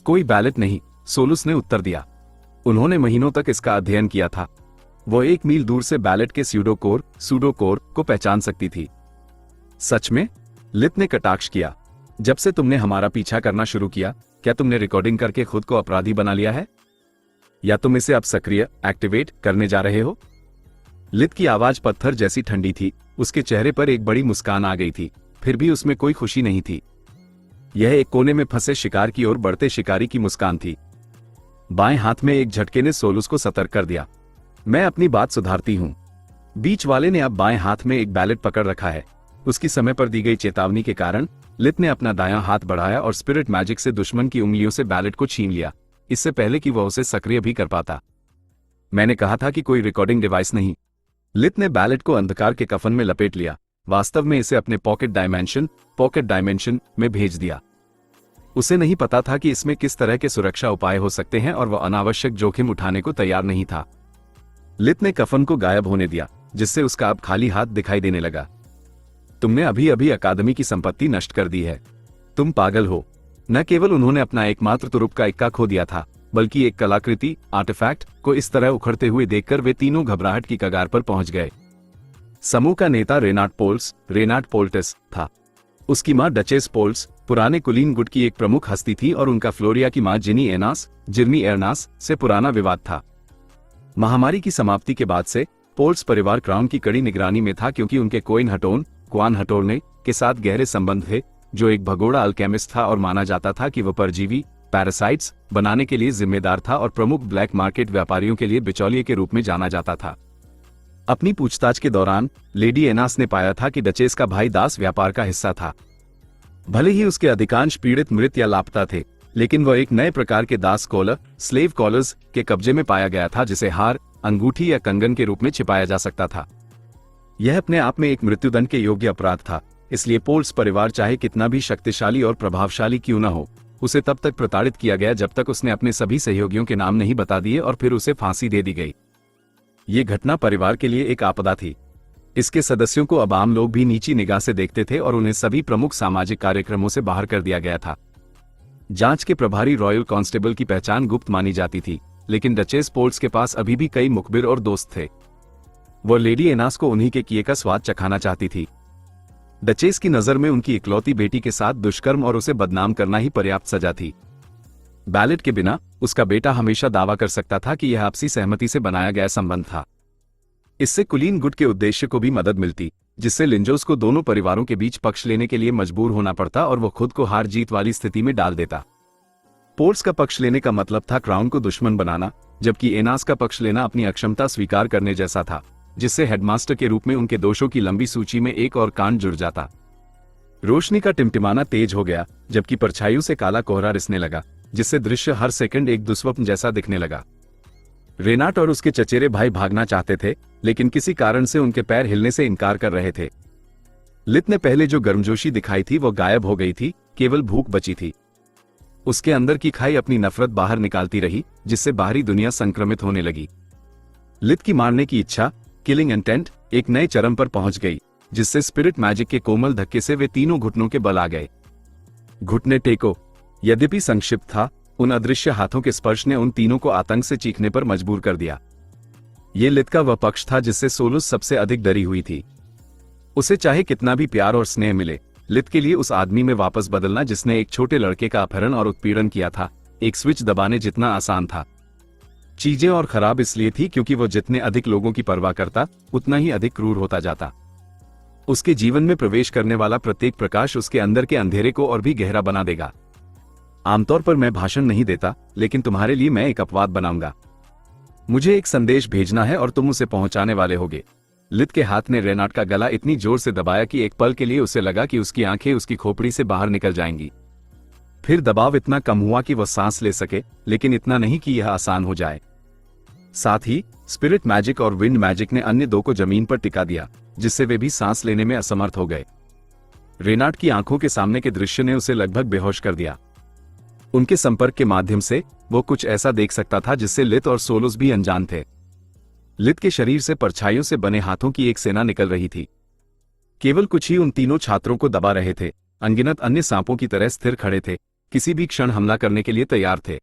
कोई बैलेट नहीं, सोलुस ने उत्तर दिया। उन्होंने महीनों तक इसका अध्ययन किया था। वो 1 मील दूर से बैलेट के सूडोकोर को पहचान सकती थी। सच में? लित ने कटाक्ष किया। जब से तुमने हमारा पीछा करना शुरू किया, क्या तुमने रिकॉर्डिंग करके खुद को अपराधी बना लिया है, या तुम इसे अब सक्रिय एक्टिवेट करने जा रहे हो? लित की आवाज पत्थर जैसी ठंडी थी। उसके चेहरे पर एक बड़ी मुस्कान आ गई थी, फिर भी उसमें कोई खुशी नहीं थी। यह एक कोने में फंसे शिकार की ओर बढ़ते शिकारी की मुस्कान थी। बाएं हाथ में एक झटके ने सोलुस को सतर्क कर दिया। मैं अपनी बात सुधारती हूं। बीच वाले ने अब बाएं हाथ में एक बैलेट पकड़ रखा है। उसकी समय पर दी गई चेतावनी के कारण लित ने अपना दायां हाथ बढ़ाया और स्पिरिट मैजिक से दुश्मन की उंगलियों से बैलेट को छीन लिया, इससे पहले कि वह उसे सक्रिय भी कर पाता। मैंने कहा था कि कोई रिकॉर्डिंग डिवाइस नहीं। लित ने बैलेट को अंधकार के कफन में लपेट लिया, वास्तव में इसे अपने पॉकेट डायमेंशन में भेज दिया। उसे नहीं पता था कि इसमें किस तरह के सुरक्षा उपाय हो सकते हैं और वह अनावश्यक जोखिम उठाने को तैयार नहीं था। लित ने कफन को गायब होने दिया, जिससे उसका अब खाली हाथ दिखाई देने लगा। तुमने अभी अभी अकादमी की संपत्ति नष्ट कर दी है। तुम पागल हो। न केवल उन्होंने अपना एकमात्र तुरुप का इक्का खो दिया था, बल्कि एक कलाकृति आर्टिफैक्ट को इस तरह उखड़ते हुए देखकर वे तीनों घबराहट की कगार पर पहुंच गए। समूह का नेता रेनाट पोल्टस था। उसकी मां डचेस पोल्स पुराने कुलीन गुट की एक प्रमुख हस्ती थी और उनका फ्लोरिया की मां जिर्नी एरनास से पुराना विवाद था। महामारी की समाप्ति के बाद से पोल्स परिवार क्राउन की कड़ी निगरानी में था, क्योंकि उनके क्वान हटोर्ने के साथ गहरे संबंध थे, जो एक भगोड़ा अल्केमिस्ट था और माना जाता था कि वह परजीवी पैरासाइट्स बनाने के लिए जिम्मेदार था और प्रमुख ब्लैक मार्केट व्यापारियों के लिए बिचौलिए के रूप में जाना जाता था। अपनी पूछताछ के दौरान लेडी एनास ने पाया था कि डचेस का भाई दास व्यापार का हिस्सा था। भले ही उसके अधिकांश पीड़ित मृत या लापता थे, लेकिन वह एक नए प्रकार के दास स्लेव कॉलर्स के कब्जे में पाया गया था, जिसे हार, अंगूठी या कंगन के रूप में छिपाया जा सकता था। यह अपने आप में एक मृत्युदंड के योग्य अपराध था, इसलिए पोल्स परिवार चाहे कितना भी शक्तिशाली और प्रभावशाली क्यों न हो, उसे तब तक प्रताड़ित किया गया जब तक उसने अपने सभी सहयोगियों के नाम नहीं बता दिए और फिर उसे फांसी दे दी गई। ये घटना परिवार के लिए एक आपदा थी। इसके सदस्यों को अब आम लोग भी नीची निगाह से देखते थे और उन्हें सभी प्रमुख सामाजिक कार्यक्रमों से बाहर कर दिया गया था। जांच के प्रभारी रॉयल कांस्टेबल की पहचान गुप्त मानी जाती थी, लेकिन डचेस पोल्ट्स के पास अभी भी कई मुखबिर और दोस्त थे। वो लेडी एनास को उन्हीं के किए का स्वाद चखाना चाहती थी। डचेस की नजर में उनकी इकलौती बेटी के साथ दुष्कर्म और उसे बदनाम करना ही पर्याप्त सजा थी। बैलेट के बिना उसका बेटा हमेशा दावा कर सकता था कि यह आपसी सहमति से बनाया गया संबंध था। इससे कुलीन गुड के उद्देश्य को भी मदद मिलती, जिससे लिंजोस को दोनों परिवारों के बीच पक्ष लेने के लिए मजबूर होना पड़ता और वो खुद को हार जीत वाली स्थिति में डाल देता। पोल्ट्स का पक्ष लेने का मतलब था क्राउन को दुश्मन बनाना, जबकि एनास का पक्ष लेना अपनी अक्षमता स्वीकार करने जैसा था, जिससे हेडमास्टर के रूप में उनके दोषों की लंबी सूची में एक और कांड जुड़ जाता। रोशनी का टिमटिमाना तेज हो गया, जबकि परछाइयों से काला कोहरा रिसने लगा, जिससे दृश्य हर सेकंड एक दुस्वप्न जैसा दिखने लगा। रेनाट और उसके चचेरे भाई भागना चाहते थे, लेकिन किसी कारण से उनके पैर हिलने से इनकार कर रहे थे। लित ने पहले जो गर्मजोशी दिखाई थी वो गायब हो गई थी, केवल भूख बची थी। उसके अंदर की खाई अपनी नफरत बाहर निकालती रही, जिससे बाहरी दुनिया संक्रमित होने लगी। लित की मारने की इच्छा, किलिंग इंटेंट, एक नए चरम पर पहुंच गई, जिससे स्पिरिट मैजिक के कोमल धक्के से वे तीनों घुटनों के बल आ गए। घुटने टेको। यद्यपि संक्षिप्त था, उन अदृश्य हाथों के स्पर्श ने उन तीनों को आतंक से चीखने पर मजबूर कर दिया। ये लित का वह पक्ष था जिससे सोलुस सबसे अधिक डरी हुई थी। उसे चाहे कितना भी प्यार और स्नेह मिले, लित के लिए उस आदमी में वापस बदलना जिसने एक छोटे लड़के का अपहरण और उत्पीड़न किया था, एक स्विच दबाने जितना आसान था। चीजें और खराब इसलिए थी क्योंकि वो जितने अधिक लोगों की परवाह करता, उतना ही अधिक क्रूर होता जाता। उसके जीवन में प्रवेश करने वाला प्रत्येक प्रकाश उसके अंदर के अंधेरे को और भी गहरा बना देगा। आमतौर पर मैं भाषण नहीं देता, लेकिन तुम्हारे लिए मैं एक अपवाद बनाऊंगा। मुझे एक संदेश भेजना है और तुम उसे पहुंचाने वाले होगे। लित के हाथ ने रेनाट का गला इतनी जोर से दबाया कि एक पल के लिए उसे लगा कि उसकी आंखें उसकी खोपड़ी से बाहर निकल जाएंगी। फिर दबाव इतना कम हुआ कि वह सांस ले सके, लेकिन इतना नहीं कि यह आसान हो जाए। साथ ही स्पिरिट मैजिक और विंड मैजिक ने अन्य दो को जमीन पर टिका दिया, जिससे वे भी सांस लेने में असमर्थ हो गए। रेनाट की आंखों के सामने के दृश्य ने उसे लगभग बेहोश कर दिया। उनके संपर्क के माध्यम से वो कुछ ऐसा देख सकता था जिससे लित और सोलुस भी अनजान थे। लित के शरीर से परछाइयों से बने हाथों की एक सेना निकल रही थी। केवल कुछ ही उन तीनों छात्रों को दबा रहे थे, अनगिनत अन्य सांपों की तरह स्थिर खड़े थे, किसी भी क्षण हमला करने के लिए तैयार थे।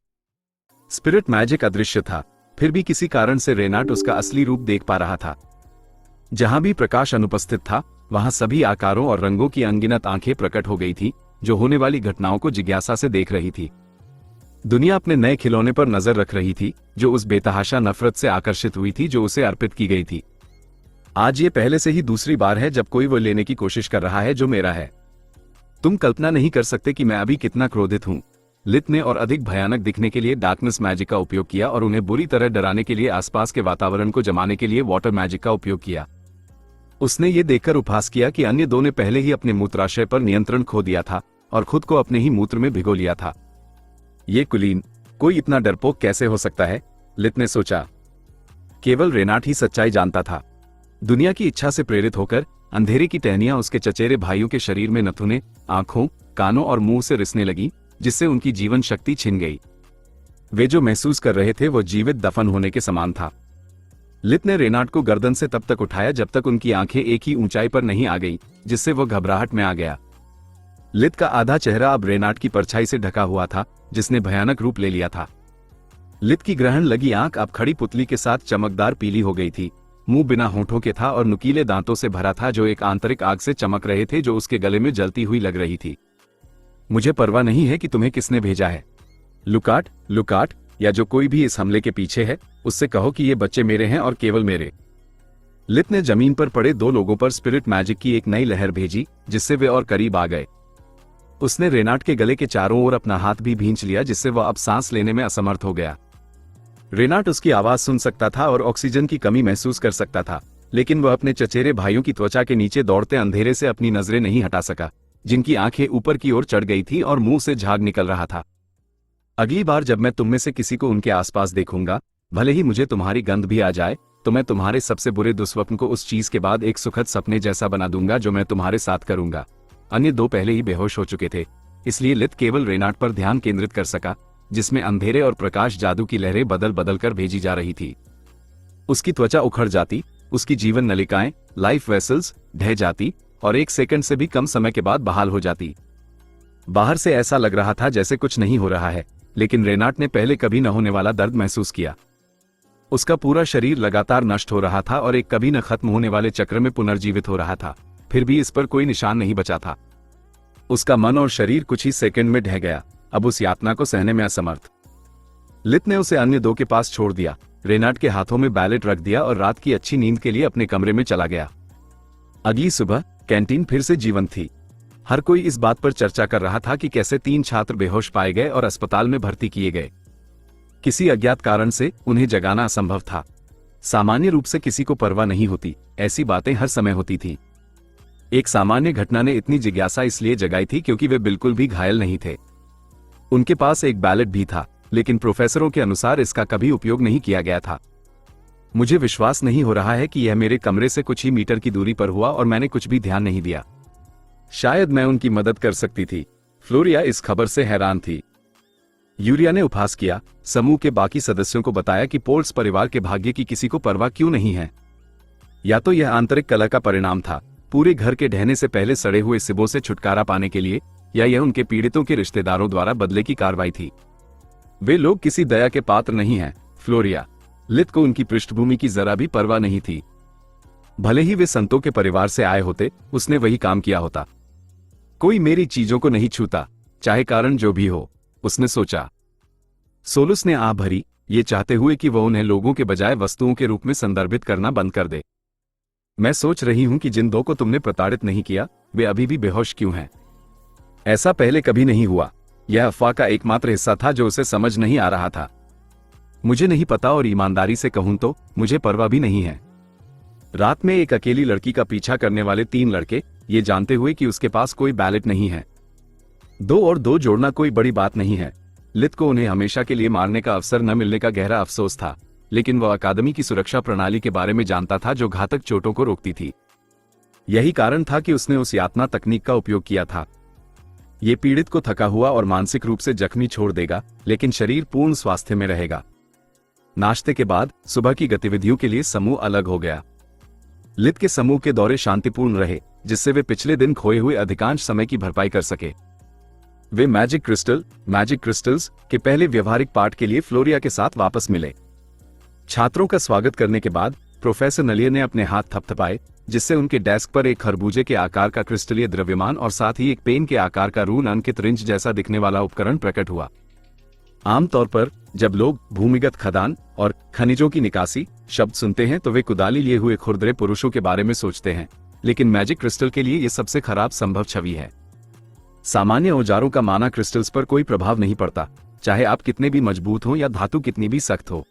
स्पिरिट मैजिक अदृश्य था, फिर भी किसी कारण से रेनाट उसका असली रूप देख पा रहा था। जहां भी प्रकाश अनुपस्थित था, वहां सभी आकारों और रंगों की अनगिनत आंखें प्रकट हो गई थी, जो होने वाली घटनाओं को जिज्ञासा से देख रही थी। दुनिया अपने नए खिलौने पर नजर रख रही थी, जो उस बेतहाशा नफरत से आकर्षित हुई थी जो उसे अर्पित की गई थी। आज ये पहले से ही दूसरी बार है जब कोई वो लेने की कोशिश कर रहा है जो मेरा है। तुम कल्पना नहीं कर सकते कि मैं अभी कितना क्रोधित हूं। लित ने और अधिक भयानक दिखने के लिए डार्कनेस मैजिक का उपयोग किया और उन्हें बुरी तरह डराने के लिए आसपास के वातावरण को जमाने के लिए वाटर मैजिक का उपयोग किया। उसने ये देखकर उपहास किया कि अन्य दो ने पहले ही अपने मूत्राशय पर नियंत्रण खो दिया था और खुद को अपने ही मूत्र में भिगो लिया था। ये कुलीन, कोई इतना डरपोक कैसे हो सकता है? लित ने सोचा। केवल रेनाट ही सच्चाई जानता था। दुनिया की इच्छा से प्रेरित होकर अंधेरे की टहनियां उसके चचेरे भाइयों के शरीर में नथुने, आंखों, कानों और मुंह से रिसने लगी, जिससे उनकी जीवन शक्ति छिन गई। वे जो महसूस कर रहे थे वो जीवित दफन होने के समान था। लित ने रेनाट को गर्दन से तब तक उठाया जब तक उनकी आंखें एक ही ऊंचाई पर नहीं आ गई, जिससे वो घबराहट में आ गया। लित का आधा चेहरा अब रेनाट की परछाई से ढका हुआ था, जिसने भयानक रूप ले लिया था। लित की ग्रहण लगी आंख अब खड़ी पुतली के साथ चमकदार पीली हो गई थी। मुंह बिना होठों के था और नुकीले दांतों से भरा था जो एक आंतरिक आग से चमक रहे थे जो उसके गले में जलती हुई लग रही थी। मुझे परवाह नहीं है कि तुम्हें किसने भेजा है। लुकाट या जो कोई भी इस हमले के पीछे है, उससे कहो कि ये बच्चे मेरे हैं और केवल मेरे। लित ने जमीन पर पड़े दो लोगों पर स्पिरिट मैजिक की एक नई लहर भेजी, जिससे वे और करीब आ गए। उसने रेनाट के गले के चारों ओर अपना हाथ भी भींच लिया, जिससे वह अब सांस लेने में असमर्थ हो गया। रेनाट उसकी आवाज सुन सकता था और ऑक्सीजन की कमी महसूस कर सकता था, लेकिन वह अपने चचेरे भाइयों की त्वचा के नीचे दौड़ते अंधेरे से अपनी नजरें नहीं हटा सका, जिनकी आंखें ऊपर की ओर चढ़ गई थी और मुंह से झाग निकल रहा था। अगली बार जब मैं तुम में से किसी को उनके आसपास देखूंगा, भले ही मुझे तुम्हारी गंध भी आ जाए, तो मैं तुम्हारे सबसे बुरे दुस्वप्न को उस चीज के बाद एक सुखद सपने जैसा बना दूंगा जो मैं तुम्हारे साथ करूंगा। अन्य दो पहले ही बेहोश हो चुके थे, इसलिए लित केवल रेनाट पर ध्यान केंद्रित कर सका, जिसमें अंधेरे और प्रकाश जादू की लहरें बदल बदल कर भेजी जा रही थी। उसकी त्वचा उखड़ जाती, उसकी जीवन नलिकाएं, लाइफ वेसल्स, ढह जाती और 1 सेकंड से भी कम समय के बाद बहाल हो जाती। बाहर से ऐसा लग रहा था जैसे कुछ नहीं हो रहा है, लेकिन रेनाट ने पहले कभी न होने वाला दर्द महसूस किया। उसका पूरा शरीर लगातार नष्ट हो रहा था और एक कभी न खत्म होने वाले चक्र में पुनर्जीवित हो रहा था, फिर भी इस पर कोई निशान नहीं बचा था। उसका मन और शरीर कुछ ही सेकंड में ढह गया, अब उस यातना को सहने में असमर्थ। लित ने उसे अन्य 2 के पास छोड़ दिया, रेनाट के हाथों में बैलेट रख दिया और रात की अच्छी नींद के लिए अपने कमरे में चला गया। अगली सुबह कैंटीन फिर से जीवंत थी। हर कोई इस बात पर चर्चा कर रहा था कि कैसे 3 छात्र बेहोश पाए गए और अस्पताल में भर्ती किए गए। किसी अज्ञात कारण से उन्हें जगाना असंभव था। सामान्य रूप से किसी को परवाह नहीं होती, ऐसी बातें हर समय होती थी। एक सामान्य घटना ने इतनी जिज्ञासा इसलिए जगाई थी क्योंकि वे बिल्कुल भी घायल नहीं थे। उनके पास एक बैलेट भी था, लेकिन प्रोफेसरों के अनुसार इसका कभी उपयोग नहीं किया गया था। मुझे विश्वास नहीं हो रहा है कि यह मेरे कमरे से कुछ ही मीटर की दूरी पर हुआ और मैंने कुछ भी ध्यान नहीं दिया। शायद मैं उनकी मदद कर सकती थी। फ्लोरिया इस खबर से हैरान थी। यूरिया ने उपहास किया, समूह के बाकी सदस्यों को बताया कि पोल्स परिवार के भाग्य की किसी को परवाह क्यों नहीं है। या तो यह आंतरिक कलह का परिणाम था, पूरे घर के ढहने से पहले सड़े हुए सिबों से छुटकारा पाने के लिए, या यह उनके पीड़ितों के रिश्तेदारों द्वारा बदले की कार्रवाई थी। वे लोग किसी दया के पात्र नहीं हैं, फ्लोरिया। लित को उनकी पृष्ठभूमि की जरा भी परवाह नहीं थी। भले ही वे संतों के परिवार से आए होते, उसने वही काम किया होता। कोई मेरी चीजों को नहीं छूता, चाहे कारण जो भी हो, उसने सोचा। सोलुस ने आह भरी, ये चाहते हुए कि वह उन्हें लोगों के बजाय वस्तुओं के रूप में संदर्भित करना बंद कर दे। मैं सोच रही हूं कि जिन 2 को तुमने प्रताड़ित नहीं किया, वे अभी भी बेहोश क्यों हैं? ऐसा पहले कभी नहीं हुआ। यह अफवाह का एकमात्र हिस्सा था जो उसे समझ नहीं आ रहा था। मुझे नहीं पता और ईमानदारी से कहूं तो मुझे परवाह भी नहीं है। रात में एक अकेली लड़की का पीछा करने वाले 3 लड़के, ये जानते हुए कि उसके पास कोई बैलेट नहीं है। 2 और 2 जोड़ना कोई बड़ी बात नहीं है। लित को उन्हें हमेशा के लिए मारने का अवसर न मिलने का गहरा अफसोस था, लेकिन वह अकादमी की सुरक्षा प्रणाली के बारे में जानता था जो घातक चोटों को रोकती थी। यही कारण था कि उसने उस यातना तकनीक का उपयोग किया था। ये पीड़ित को थका हुआ और मानसिक रूप से जख्मी छोड़ देगा, लेकिन शरीर पूर्ण स्वास्थ्य में रहेगा। नाश्ते के बाद सुबह की गतिविधियों के लिए समूह अलग हो गया। लित के समूह के दौरे शांतिपूर्ण रहे, जिससे वे पिछले दिन खोए हुए अधिकांश समय की भरपाई कर सके। वे मैजिक क्रिस्टल्स के पहले व्यवहारिक पाठ के लिए फ्लोरिया के साथ वापस मिले। छात्रों का स्वागत करने के बाद प्रोफेसर नलियर ने अपने हाथ थपथपाए, जिससे उनके डेस्क पर एक खरबूजे के आकार का क्रिस्टलीय द्रव्यमान और साथ ही एक पेन के आकार का रून अंकित रिंच जैसा दिखने वाला उपकरण प्रकट हुआ। आमतौर पर जब लोग भूमिगत खदान और खनिजों की निकासी शब्द सुनते हैं तो वे कुदाली लिए हुए खुरदरे पुरुषों के बारे में सोचते हैं, लेकिन मैजिक क्रिस्टल के लिए यह सबसे खराब संभव छवि है। सामान्य औजारों का माना क्रिस्टल्स पर कोई प्रभाव नहीं पड़ता, चाहे आप कितने भी मजबूत हो या धातु कितनी भी सख्त हो।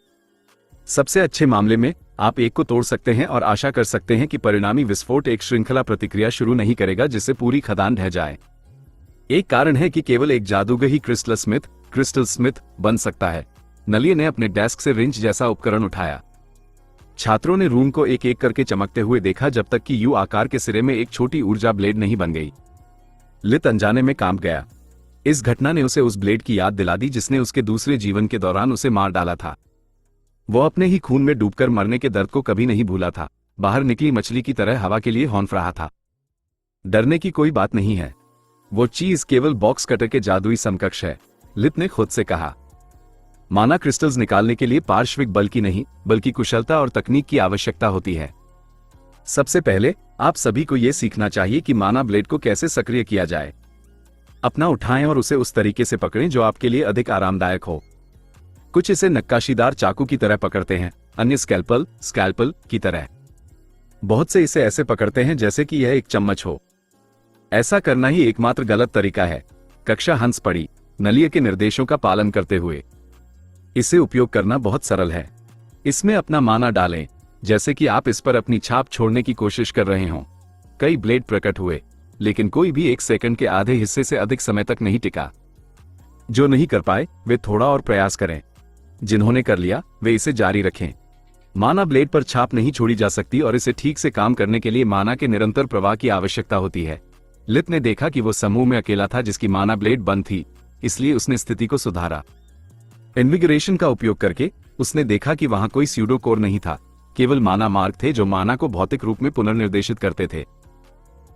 सबसे अच्छे मामले में आप एक को तोड़ सकते हैं और आशा कर सकते हैं कि परिणामी विस्फोट एक श्रृंखला प्रतिक्रिया शुरू नहीं करेगा जिससे पूरी खदान ढह जाए। एक कारण है कि केवल एक जादूगर ही क्रिस्टल स्मिथ बन सकता है। नलियर ने अपने डेस्क से रिंच जैसा उपकरण उठाया। छात्रों ने रून को एक एक करके चमकते हुए देखा जब तक कि यू आकार के सिरे में एक छोटी ऊर्जा ब्लेड नहीं बन गई। लित अनजाने में कांप गया। इस घटना ने उसे उस ब्लेड की याद दिला दी जिसने उसके दूसरे जीवन के दौरान उसे मार डाला था। वो अपने ही खून में डूबकर मरने के दर्द को कभी नहीं भूला था। बाहर निकली मछली की तरह हवा के लिए हौंफ रहा था। डरने की कोई बात नहीं है, वो चीज केवल बॉक्स कटर के जादुई समकक्ष है, लित ने खुद से कहा। माना क्रिस्टल्स निकालने के लिए पार्श्विक बल की नहीं बल्कि कुशलता और तकनीक की आवश्यकता होती है। सबसे पहले आप सभी को यह सीखना चाहिए कि माना ब्लेड को कैसे सक्रिय किया जाए। अपना उठाएं और उसे उस तरीके से पकड़ें जो आपके लिए अधिक आरामदायक हो। कुछ इसे नक्काशीदार चाकू की तरह पकड़ते हैं, अन्य स्कैल्पल की तरह। बहुत से इसे ऐसे पकड़ते हैं जैसे कि यह एक चम्मच हो। ऐसा करना ही एकमात्र गलत तरीका है। कक्षा हंस पड़ी, नलियर के निर्देशों का पालन करते हुए। इसे उपयोग करना बहुत सरल है। इसमें अपना माना डालें, जैसे कि आप इस पर अपनी छाप छोड़ने की कोशिश कर रहे हों। कई ब्लेड प्रकट हुए, लेकिन कोई भी 1 सेकंड के आधे हिस्से से अधिक समय तक नहीं टिका। जो नहीं कर पाए वे थोड़ा और प्रयास करें। जिन्होंने कर लिया वे इसे जारी रखें। माना ब्लेड पर छाप नहीं छोड़ी जा सकती और इसे ठीक से काम करने के लिए माना के निरंतर प्रवाह की आवश्यकता होती है। लित ने देखा कि वो समूह में अकेला था जिसकी माना ब्लेड बंद थी, इसलिए उसने स्थिति को सुधारा। इन्विगोरेशन का उपयोग करके उसने देखा कि वहां कोई स्यूडो कोर नहीं था, केवल माना मार्ग थे जो माना को भौतिक रूप में पुनर्निर्देशित करते थे।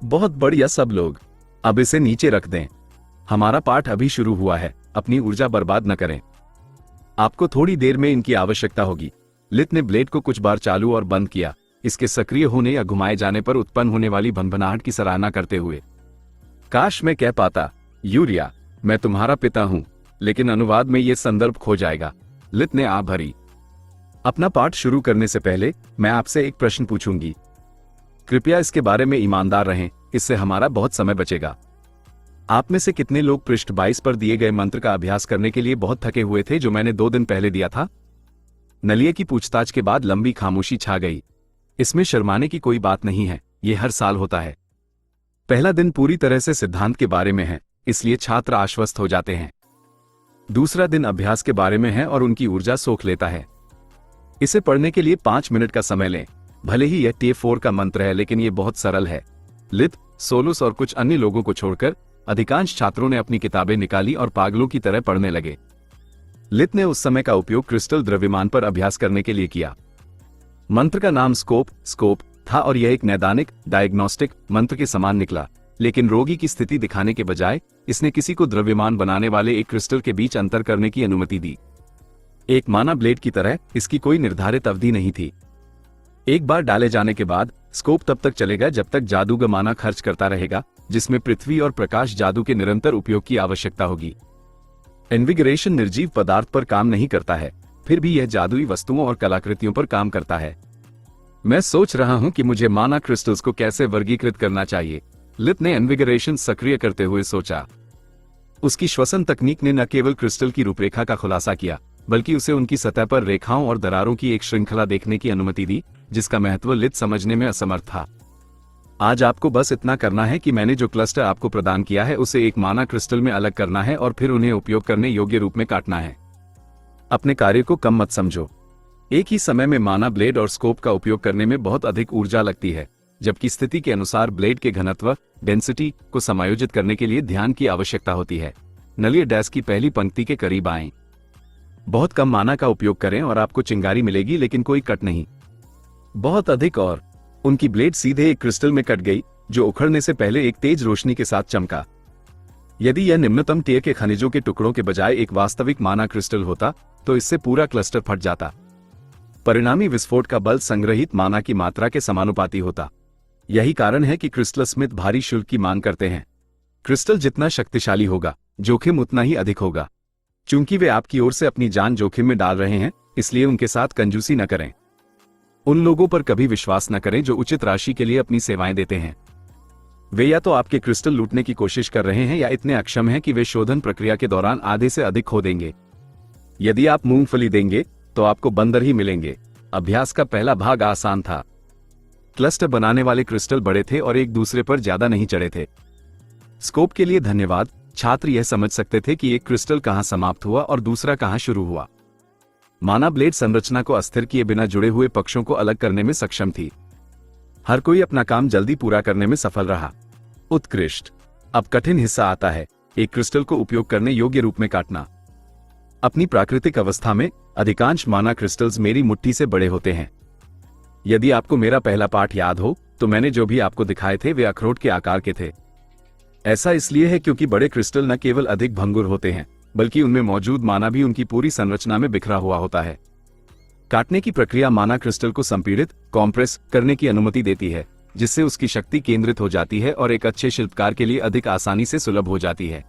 बहुत बढ़िया सब लोग, अब इसे नीचे रख दें। हमारा पाठ अभी शुरू हुआ है, अपनी ऊर्जा बर्बाद न करें। आपको थोड़ी देर में इनकी आवश्यकता होगी। लित ने ब्लेड को कुछ बार चालू और बंद किया, इसके सक्रिय होने या घुमाए जाने पर उत्पन्न होने वाली भनभनाहट की सराहना करते हुए। काश मैं कह पाता, यूरिया, मैं तुम्हारा पिता हूं, लेकिन अनुवाद में यह संदर्भ खो जाएगा। लित ने आ भरी। अपना पाठ शुरू करने से पहले मैं आपसे एक प्रश्न पूछूंगी। कृपया इसके बारे में ईमानदार रहें, इससे हमारा बहुत समय बचेगा। आप में से कितने लोग पृष्ठ 22 पर दिए गए मंत्र का अभ्यास करने के लिए बहुत थके हुए थे जो मैंने 2 दिन पहले दिया था? नलिया की पूछताछ के बाद लंबी खामोशी छा गई। इसमें शर्माने की कोई बात नहीं है, यह हर साल होता है। पहला दिन पूरी तरह से सिद्धांत के बारे में है, इसलिए छात्र आश्वस्त हो जाते हैं। दूसरा दिन अभ्यास के बारे में है और उनकी ऊर्जा सोख लेता है। इसे पढ़ने के लिए 5 मिनट का समय लें। भले ही यह T4 का मंत्र है, लेकिन यह बहुत सरल है। लित, सोलुस और कुछ अन्य लोगों को छोड़कर अधिकांश छात्रों ने अपनी किताबें निकाली और पागलों की तरह पढ़ने लगे। लित ने उस समय का उपयोग क्रिस्टल द्रव्यमान पर अभ्यास करने के लिए किया। मंत्र का नाम स्कोप था और यह एक नैदानिक डायग्नोस्टिक मंत्र के समान निकला, लेकिन रोगी की स्थिति दिखाने के बजाय इसने किसी को द्रव्यमान बनाने वाले एक क्रिस्टल के बीच अंतर करने की अनुमति दी। एक माना ब्लेड की तरह इसकी कोई निर्धारित अवधि नहीं थी। एक बार डाले जाने के बाद स्कोप तब तक चलेगा जब तक जादूगर माना खर्च करता रहेगा, जिसमें पृथ्वी और प्रकाश जादू के निरंतर उपयोग की आवश्यकता होगी। इन्विगरेशन निर्जीव पदार्थ पर काम नहीं करता है, फिर भी यह जादुई वस्तुओं और कलाकृतियों पर काम करता है। मैं सोच रहा हूं कि मुझे माना क्रिस्टल्स को कैसे वर्गीकृत करना चाहिए, लित ने इन्विगरेशन सक्रिय करते हुए सोचा। उसकी श्वसन तकनीक ने न केवल क्रिस्टल की रूपरेखा का खुलासा किया, बल्कि उसे उनकी सतह पर रेखाओं और दरारों की एक श्रृंखला देखने की अनुमति दी, जिसका महत्व लित समझने में असमर्थ था। आज आपको बस इतना करना है कि मैंने जो क्लस्टर आपको प्रदान किया है उसे एक माना क्रिस्टल में अलग करना है और फिर उन्हें उपयोग करने योग्य रूप में काटना है। अपने कार्य को कम मत समझो। एक ही समय में माना ब्लेड और स्कोप का उपयोग करने में बहुत अधिक ऊर्जा लगती है, जबकि स्थिति के अनुसार ब्लेड के घनत्व डेंसिटी को समायोजित करने के लिए ध्यान की आवश्यकता होती है। नलिया डेस्क की पहली पंक्ति के करीब आएं। बहुत कम माना का उपयोग करें और आपको चिंगारी मिलेगी, लेकिन कोई कट नहीं। बहुत अधिक और उनकी ब्लेड सीधे एक क्रिस्टल में कट गई जो उखड़ने से पहले एक तेज रोशनी के साथ चमका। यदि यह निम्नतम टियर के खनिजों के टुकड़ों के बजाय एक वास्तविक माना क्रिस्टल होता तो इससे पूरा क्लस्टर फट जाता। परिणामी विस्फोट का बल संग्रहित माना की मात्रा के समानुपाती होता। यही कारण है कि क्रिस्टल स्मिथ भारी शुल्क की मांग करते हैं। क्रिस्टल जितना शक्तिशाली होगा, जोखिम उतना ही अधिक होगा। चूंकि वे आपकी ओर से अपनी जान जोखिम में डाल रहे हैं, इसलिए उनके साथ कंजूसी न करें। उन लोगों पर कभी विश्वास न करें जो उचित राशि के लिए अपनी सेवाएं देते हैं। वे या तो आपके क्रिस्टल लूटने की कोशिश कर रहे हैं या इतने अक्षम हैं कि वे शोधन प्रक्रिया के दौरान आधे से अधिक खो देंगे। यदि आप मूंगफली देंगे तो आपको बंदर ही मिलेंगे। अभ्यास का पहला भाग आसान था। क्लस्टर बनाने वाले क्रिस्टल बड़े थे और एक दूसरे पर ज्यादा नहीं चढ़े थे। स्कोप के लिए धन्यवाद। छात्र यह समझ सकते थे कि एक क्रिस्टल कहां समाप्त हुआ और दूसरा कहां शुरू हुआ। माना ब्लेड संरचना को अस्थिर किए बिना जुड़े हुए पक्षों को अलग करने में सक्षम थी। हर कोई अपना काम जल्दी पूरा करने में सफल रहा। उत्कृष्ट। अब कठिन हिस्सा आता है, एक क्रिस्टल को उपयोग करने योग्य रूप में काटना। अपनी प्राकृतिक अवस्था में अधिकांश माना क्रिस्टल्स मेरी मुट्ठी से बड़े होते हैं। यदि आपको मेरा पहला पाठ याद हो तो मैंने जो भी आपको दिखाए थे वे अखरोट के आकार के थे। ऐसा इसलिए है क्योंकि बड़े क्रिस्टल न केवल अधिक भंगुर होते हैं, बल्कि उनमें मौजूद माना भी उनकी पूरी संरचना में बिखरा हुआ होता है। काटने की प्रक्रिया माना क्रिस्टल को संपीड़ित कॉम्प्रेस करने की अनुमति देती है, जिससे उसकी शक्ति केंद्रित हो जाती है और एक अच्छे शिल्पकार के लिए अधिक आसानी से सुलभ हो जाती है।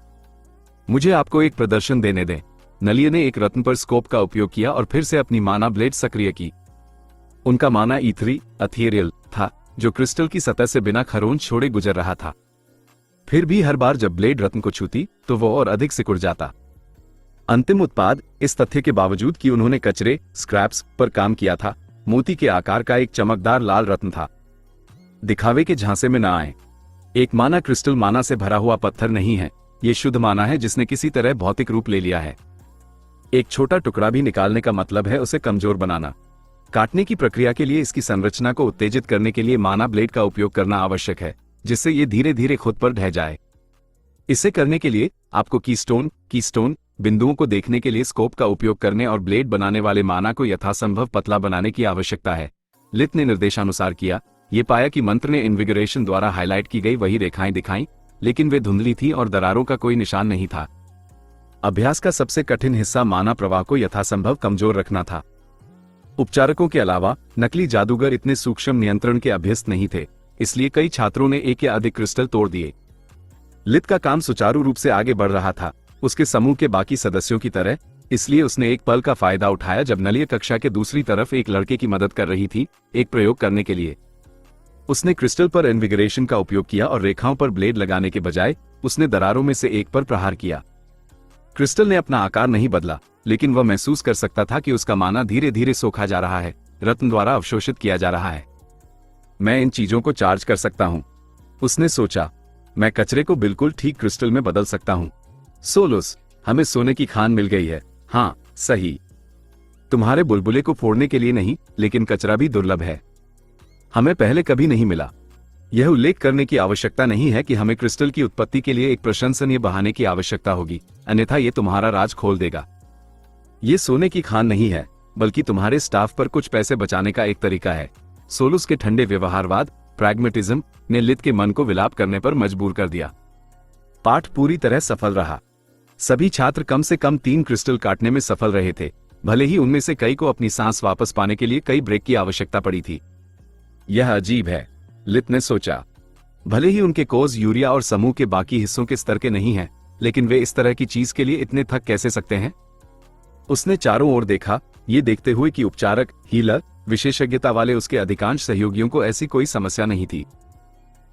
मुझे आपको एक प्रदर्शन देने दें। नलिया ने एक रत्न पर स्कोप का उपयोग किया और फिर से अपनी माना ब्लेड सक्रिय की। उनका माना ईथरी अथेरियल था, जो क्रिस्टल की सतह से बिना खरोंच छोड़े गुजर रहा था। फिर भी हर बार जब ब्लेड रत्न को छूती तो वो और अधिक सिकुड़ जाता। अंतिम उत्पाद, इस तथ्य के बावजूद कि उन्होंने कचरे स्क्रैप्स पर काम किया था, मोती के आकार का एक चमकदार लाल रत्न था। दिखावे के झांसे में न आए। एक माना क्रिस्टल माना से भरा हुआ पत्थर नहीं है, ये शुद्ध माना है जिसने किसी तरह भौतिक रूप ले लिया है। एक छोटा टुकड़ा भी निकालने का मतलब है उसे कमजोर बनाना। काटने की प्रक्रिया के लिए इसकी संरचना को उत्तेजित करने के लिए माना ब्लेड का उपयोग करना आवश्यक है, जिससे ये धीरे धीरे खुद पर ढह जाए। इसे करने के लिए आपको कीस्टोन बिंदुओं को देखने के लिए स्कोप का उपयोग करने और ब्लेड बनाने वाले माना को यथासंभव पतला बनाने की आवश्यकता है। लित ने निर्देशानुसार किया। ये पाया कि मंत्र ने इन्विगोरेशन द्वारा हाईलाइट की गई वही रेखाएं दिखाई, लेकिन वे धुंधली थी और दरारों का कोई निशान नहीं था। अभ्यास का सबसे कठिन हिस्सा माना प्रवाह को यथासंभव कमजोर रखना था। उपचारकों के अलावा नकली जादूगर इतने सूक्ष्म नियंत्रण के अभ्यस्त नहीं थे, इसलिए कई छात्रों ने एक या अधिक क्रिस्टल तोड़ दिए। लित का काम सुचारू रूप से आगे बढ़ रहा था, उसके समूह के बाकी सदस्यों की तरह, इसलिए उसने एक पल का फायदा उठाया जब नलिया कक्षा के दूसरी तरफ एक लड़के की मदद कर रही थी एक प्रयोग करने के लिए। उसने क्रिस्टल पर इन्विगोरेशन का उपयोग किया और रेखाओं पर ब्लेड लगाने के बजाय उसने दरारों में से एक पर प्रहार किया। क्रिस्टल ने अपना आकार नहीं बदला, लेकिन वह महसूस कर सकता था कि उसका माना धीरे धीरे सोखा जा रहा है, रत्न द्वारा अवशोषित किया जा रहा है। मैं इन चीजों को चार्ज कर सकता हूं, उसने सोचा। मैं कचरे को बिल्कुल ठीक क्रिस्टल में बदल सकता हूं। सोलुस, हमें सोने की खान मिल गई है। हाँ, सही। तुम्हारे बुलबुले को फोड़ने के लिए नहीं, लेकिन कचरा भी दुर्लभ है। हमें पहले कभी नहीं मिला। यह उल्लेख करने की आवश्यकता नहीं है कि हमें क्रिस्टल की उत्पत्ति के लिए एक प्रशंसनीय बहाने की आवश्यकता होगी, अन्यथा यह तुम्हारा राज खोल देगा। यह सोने की खान नहीं है, बल्कि तुम्हारे स्टाफ पर कुछ पैसे बचाने का एक तरीका है। सोलुस के ठंडे व्यवहारवाद, प्रैग्मेटिज्म, ने लित के मन को विलाप करने पर मजबूर कर दिया। पाठ पूरी तरह सफल रहा। सभी छात्र कम से कम 3 क्रिस्टल काटने में सफल रहे थे, भले ही उनमें से कई को अपनी सांस वापस पाने के लिए कई ब्रेक की आवश्यकता पड़ी थी। यह अजीब है, लित ने सोचा। भले ही उनके कोज यूरिया और समूह के बाकी हिस्सों के स्तर के नहीं हैं, लेकिन वे इस तरह की चीज के लिए इतने थक कैसे सकते हैं? उसने चारों ओर देखा, ये देखते हुए कि उपचारक, हीलर, विशेषज्ञता वाले उसके अधिकांश सहयोगियों को ऐसी कोई समस्या नहीं थी।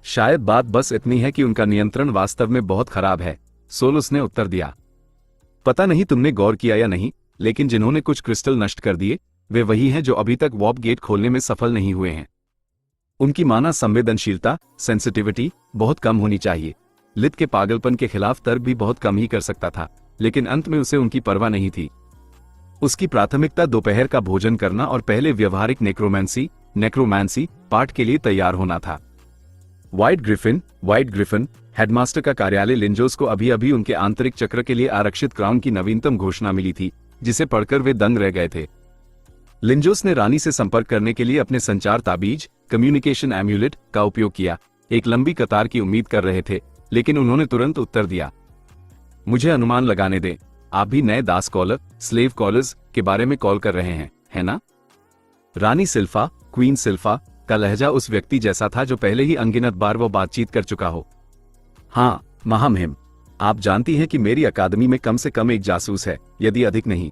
शायद बात बस इतनी है कि उनका नियंत्रण वास्तव में बहुत खराब है, सोलुस ने उत्तर दिया। पता नहीं तुमने गौर किया या नहीं, लेकिन जिन्होंने कुछ क्रिस्टल नष्ट कर दिए, वे वही हैं जो अभी तक वॉर्प गेट खोलने में सफल नहीं हुए हैं। उनकी माना संवेदनशीलता, सेंसिटिविटी, बहुत कम होनी चाहिए। लित के पागलपन के खिलाफ तर्क भी बहुत कम ही कर सकता था, लेकिन अंत में उसे उनकी परवाह नहीं थी। उसकी प्राथमिकता दोपहर का भोजन करना और पहले व्यवहारिक नेक्रोमैंसी पाठ के लिए तैयार होना था। व्हाइट ग्रिफिन, हेडमास्टर का कार्यालय लिंजोस को अभी अभी उनके आंतरिक चक्र के लिए आरक्षित क्राउन की नवीनतम घोषणा मिली थी, जिसे पढ़कर वे दंग रह गए थे। लिंजोस ने रानी से संपर्क करने के लिए अपने संचार ताबीज, कम्युनिकेशन एम्यूलेट, का उपयोग किया। एक लंबी कतार की उम्मीद कर रहे थे, लेकिन उन्होंने तुरंत उत्तर दिया। मुझे अनुमान लगाने दें, आप भी नए दास कॉलर, स्लेव कॉलर्स के बारे में कॉल कर रहे हैं, है ना? रानी सिल्फा, क्वीन सिल्फा का लहजा उस व्यक्ति जैसा था जो पहले ही अनगिनत बार वो बातचीत कर चुका हो। हाँ, महामहिम, आप जानती हैं कि मेरी अकादमी में कम से कम एक जासूस है, यदि अधिक नहीं।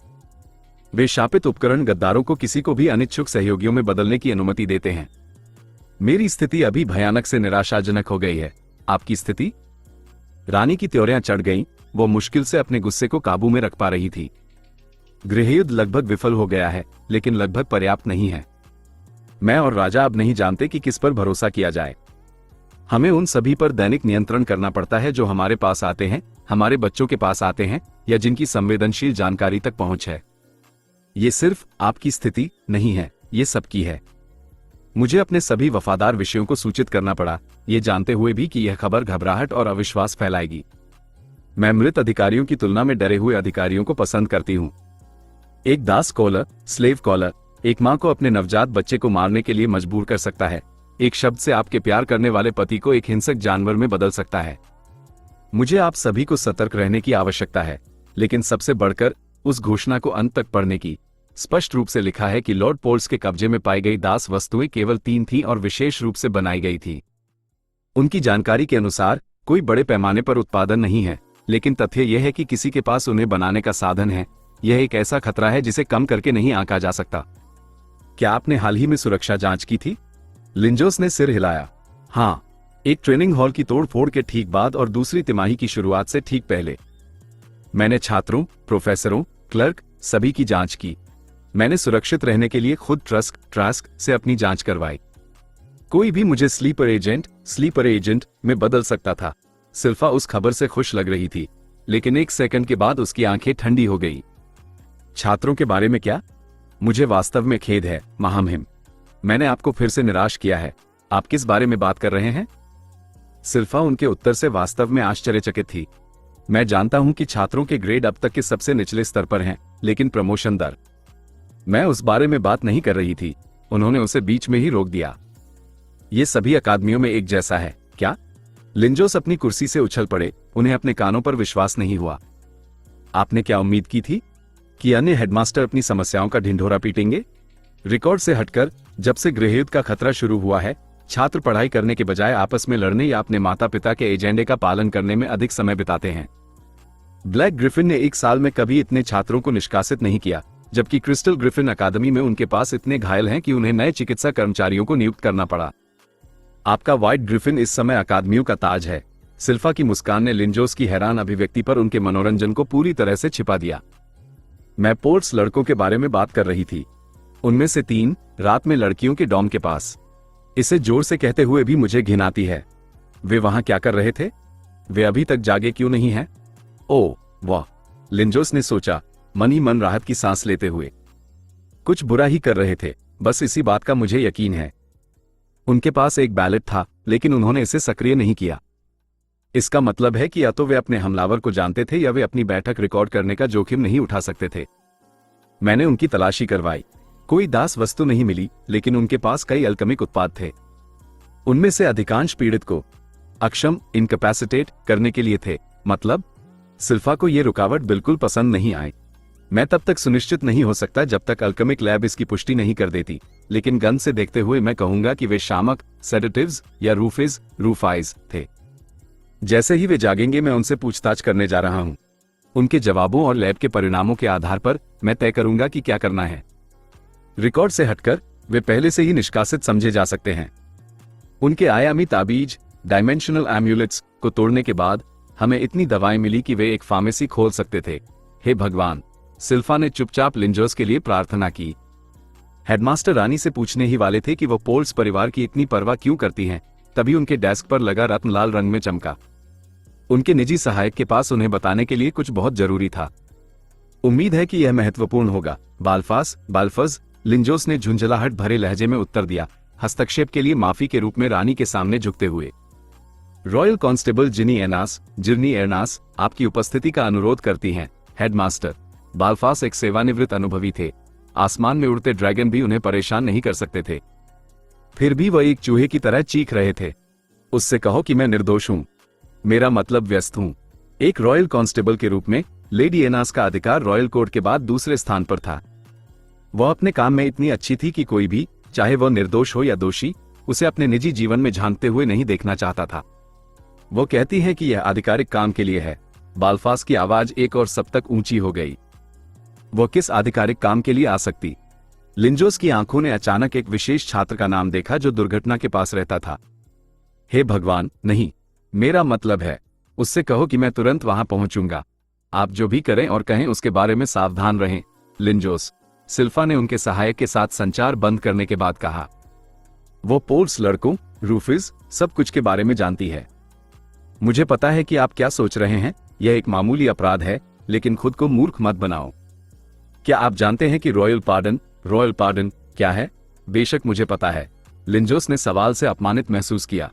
वे शापित उपकरण गद्दारों को किसी को भी अनिच्छुक सहयोगियों में बदलने की अनुमति देते हैं। मेरी स्थिति अभी भयानक से निराशाजनक हो गई है। आपकी स्थिति? रानी की त्योरियां चढ़ गईं, वो मुश्किल से अपने गुस्से को काबू में रख पा रही थी। गृहयुद्ध लगभग विफल हो गया है, लेकिन लगभग पर्याप्त नहीं है। मैं और राजा अब नहीं जानते कि किस पर भरोसा किया जाए। हमें उन सभी पर दैनिक नियंत्रण करना पड़ता है जो हमारे पास आते हैं, हमारे बच्चों के पास आते हैं, या जिनकी संवेदनशील जानकारी तक पहुंच है। ये सिर्फ आपकी स्थिति नहीं है, ये सबकी है। मुझे अपने सभी वफादार विषयों को सूचित करना पड़ा, ये जानते हुए भी कि यह खबर घबराहट और अविश्वास फैलाएगी। मैं मृत अधिकारियों की तुलना में डरे हुए अधिकारियों को पसंद करती हूं। एक दास कॉलर, स्लेव कॉलर, एक मां को अपने नवजात बच्चे को मारने के लिए मजबूर कर सकता है। एक शब्द से आपके प्यार करने वाले पति को एक हिंसक जानवर में बदल सकता है। मुझे आप सभी को सतर्क रहने की आवश्यकता है, लेकिन सबसे बढ़कर उस घोषणा को अंत तक पढ़ने की। स्पष्ट रूप से लिखा है कि लॉर्ड पोल्स के कब्जे में पाई गई दास वस्तुएं केवल 3 थीं और विशेष रूप से बनाई गई थी। उनकी जानकारी के अनुसार कोई बड़े पैमाने पर उत्पादन नहीं है, लेकिन तथ्य यह है कि किसी के पास उन्हें बनाने का साधन है। यह एक ऐसा खतरा है जिसे कम करके नहीं आंका जा सकता। क्या आपने हाल ही में सुरक्षा जांच की थी? लिंजोस ने सिर हिलाया। हाँ, एक ट्रेनिंग हॉल की तोड़फोड़ के ठीक बाद और दूसरी तिमाही की शुरुआत से ठीक पहले। मैंने छात्रों, प्रोफेसरों, क्लर्क, सभी की जांच की। मैंने सुरक्षित रहने के लिए खुद ट्रस्क से अपनी जांच करवाई। कोई भी मुझे स्लीपर एजेंट में बदल सकता था। सिल्फा उस खबर से खुश लग रही थी, लेकिन एक सेकंड के बाद उसकी आंखें ठंडी हो गई। छात्रों के बारे में क्या? मुझे वास्तव में खेद है, महामहिम। मैंने आपको फिर से निराश किया है। आप किस बारे में बात कर रहे हैं? सिल्फा उनके उत्तर से वास्तव में आश्चर्यचकित थी। मैं जानता हूं कि छात्रों के ग्रेड अब तक के सबसे निचले स्तर पर हैं, लेकिन प्रमोशन दर, मैं उस बारे में बात नहीं कर रही थी। उन्होंने उसे बीच में ही रोक दिया। ये सभी अकादमियों में एक जैसा है क्या? लिंजोस अपनी कुर्सी से उछल पड़े, उन्हें अपने कानों पर विश्वास नहीं हुआ। आपने क्या उम्मीद की थी कि अन्य हेडमास्टर अपनी समस्याओं का ढिंढोरा पीटेंगे? रिकॉर्ड से हटकर जब से गृहयुद्ध का खतरा शुरू हुआ है, छात्र पढ़ाई करने के बजाय आपस में लड़ने या अपने माता पिता के एजेंडे का पालन करने में अधिक समय बिताते हैं। ब्लैक ग्रिफिन ने एक साल में कभी इतने छात्रों को निष्कासित नहीं किया, जबकि क्रिस्टल ग्रिफिन अकादमी में उनके पास इतने घायल हैं कि उन्हें नए चिकित्सा कर्मचारियों को नियुक्त करना पड़ा। आपका व्हाइट ग्रिफिन इस समय अकादमियों का ताज है। सिल्फा की मुस्कान ने लिंजोस की हैरान अभिव्यक्ति पर उनके मनोरंजन को पूरी तरह से छिपा दिया। मैं पोर्ट्स लड़कों के बारे में बात कर रही थी। उनमें से 3 रात में लड़कियों के डॉम के पास। इसे जोर से कहते हुए भी मुझे घिन आती है। वे वहां क्या कर रहे थे? वे अभी तक जागे क्यों नहीं हैं? ओह वाह, लिंजोस ने सोचा, मन ही मन राहत की सांस लेते हुए। कुछ बुरा ही कर रहे थे, बस इसी बात का मुझे यकीन है। उनके पास एक बैलेट था, लेकिन उन्होंने इसे सक्रिय नहीं किया। इसका मतलब है कि या तो वे अपने हमलावर को जानते थे या वे अपनी बैठक रिकॉर्ड करने का जोखिम नहीं उठा सकते थे। मैंने उनकी तलाशी करवाई। कोई दास वस्तु नहीं मिली, लेकिन उनके पास कई अल्केमिक उत्पाद थे। उनमें से अधिकांश पीड़ित को अक्षम इनकैपेसिटेट करने के लिए थे। मतलब सिल्फा को यह रुकावट बिल्कुल पसंद नहीं आई। मैं तब तक सुनिश्चित नहीं हो सकता जब तक अल्केमिक लैब इसकी पुष्टि नहीं कर देती, लेकिन गंध से देखते हुए मैं कहूंगा कि वे शामक, सेडेटिव्स या रूफाइज थे। जैसे ही वे जागेंगे मैं उनसे पूछताछ करने जा रहा हूं। उनके जवाबों और लैब के परिणामों के आधार पर मैं तय करूंगा कि क्या करना है। रिकॉर्ड से हटकर वे पहले से ही निष्कासित समझे जा सकते हैं। उनके आयामी ताबीज, डायमेंशनल एम्यूलेट्स को तोड़ने के बाद हमें इतनी दवाएं मिली कि वे एक फार्मेसी खोल सकते थे। हे भगवान, सिल्फा ने चुपचाप लिंजोस के लिए प्रार्थना की। हेडमास्टर रानी से पूछने ही वाले थे कि वो पोल्स परिवार की इतनी परवाह क्यों करती हैं, तभी उनके डेस्क पर लगा रत्न लाल रंग में चमका। उनके निजी सहायक के पास उन्हें बताने के लिए कुछ बहुत जरूरी था। उम्मीद है कि यह महत्वपूर्ण होगा, बाल्फज, लिंजोस ने झुंझलाहट भरे लहजे में उत्तर दिया, हस्तक्षेप के लिए माफी के रूप में रानी के सामने झुकते हुए। रॉयल कांस्टेबल जिर्नी एरनास आपकी उपस्थिति का अनुरोध करती हैं, हेडमास्टर। बाल्फास एक सेवानिवृत्त अनुभवी थे। आसमान में उड़ते ड्रैगन भी उन्हें परेशान नहीं कर सकते थे। फिर भी वह एक चूहे की तरह चीख रहे थे। उससे कहो कि मैं निर्दोष हूं, मेरा मतलब व्यस्त हूं। एक रॉयल कांस्टेबल के रूप में लेडी एनास का अधिकार रॉयल कोर्ट के बाद दूसरे स्थान पर था। वह अपने काम में इतनी अच्छी थी कि कोई भी, चाहे वह निर्दोष हो या दोषी, उसे अपने निजी जीवन में झांकते हुए नहीं देखना चाहता था। वो कहती है कि यह आधिकारिक काम के लिए है। बाल्फास की आवाज एक और सब तक ऊंची हो गई। वो किस आधिकारिक काम के लिए आ सकती? लिंजोस की आंखों ने अचानक एक विशेष छात्र का नाम देखा जो दुर्घटना के पास रहता था। हे भगवान, नहीं, मेरा मतलब है, उससे कहो कि मैं तुरंत वहां पहुंचूंगा। आप जो भी करें और कहें उसके बारे में सावधान रहें, लिंजोस। सिल्फा ने उनके सहायक के साथ संचार बंद करने के बाद कहा। वो पोल्स लड़कों, रूफिस, सब कुछ के बारे में जानती है। मुझे पता है कि आप क्या सोच रहे हैं, यह एक मामूली अपराध है, लेकिन खुद को मूर्ख मत बनाओ। क्या आप जानते हैं कि रॉयल पार्डन क्या है? बेशक मुझे पता है। लिंजोस ने सवाल से अपमानित महसूस किया।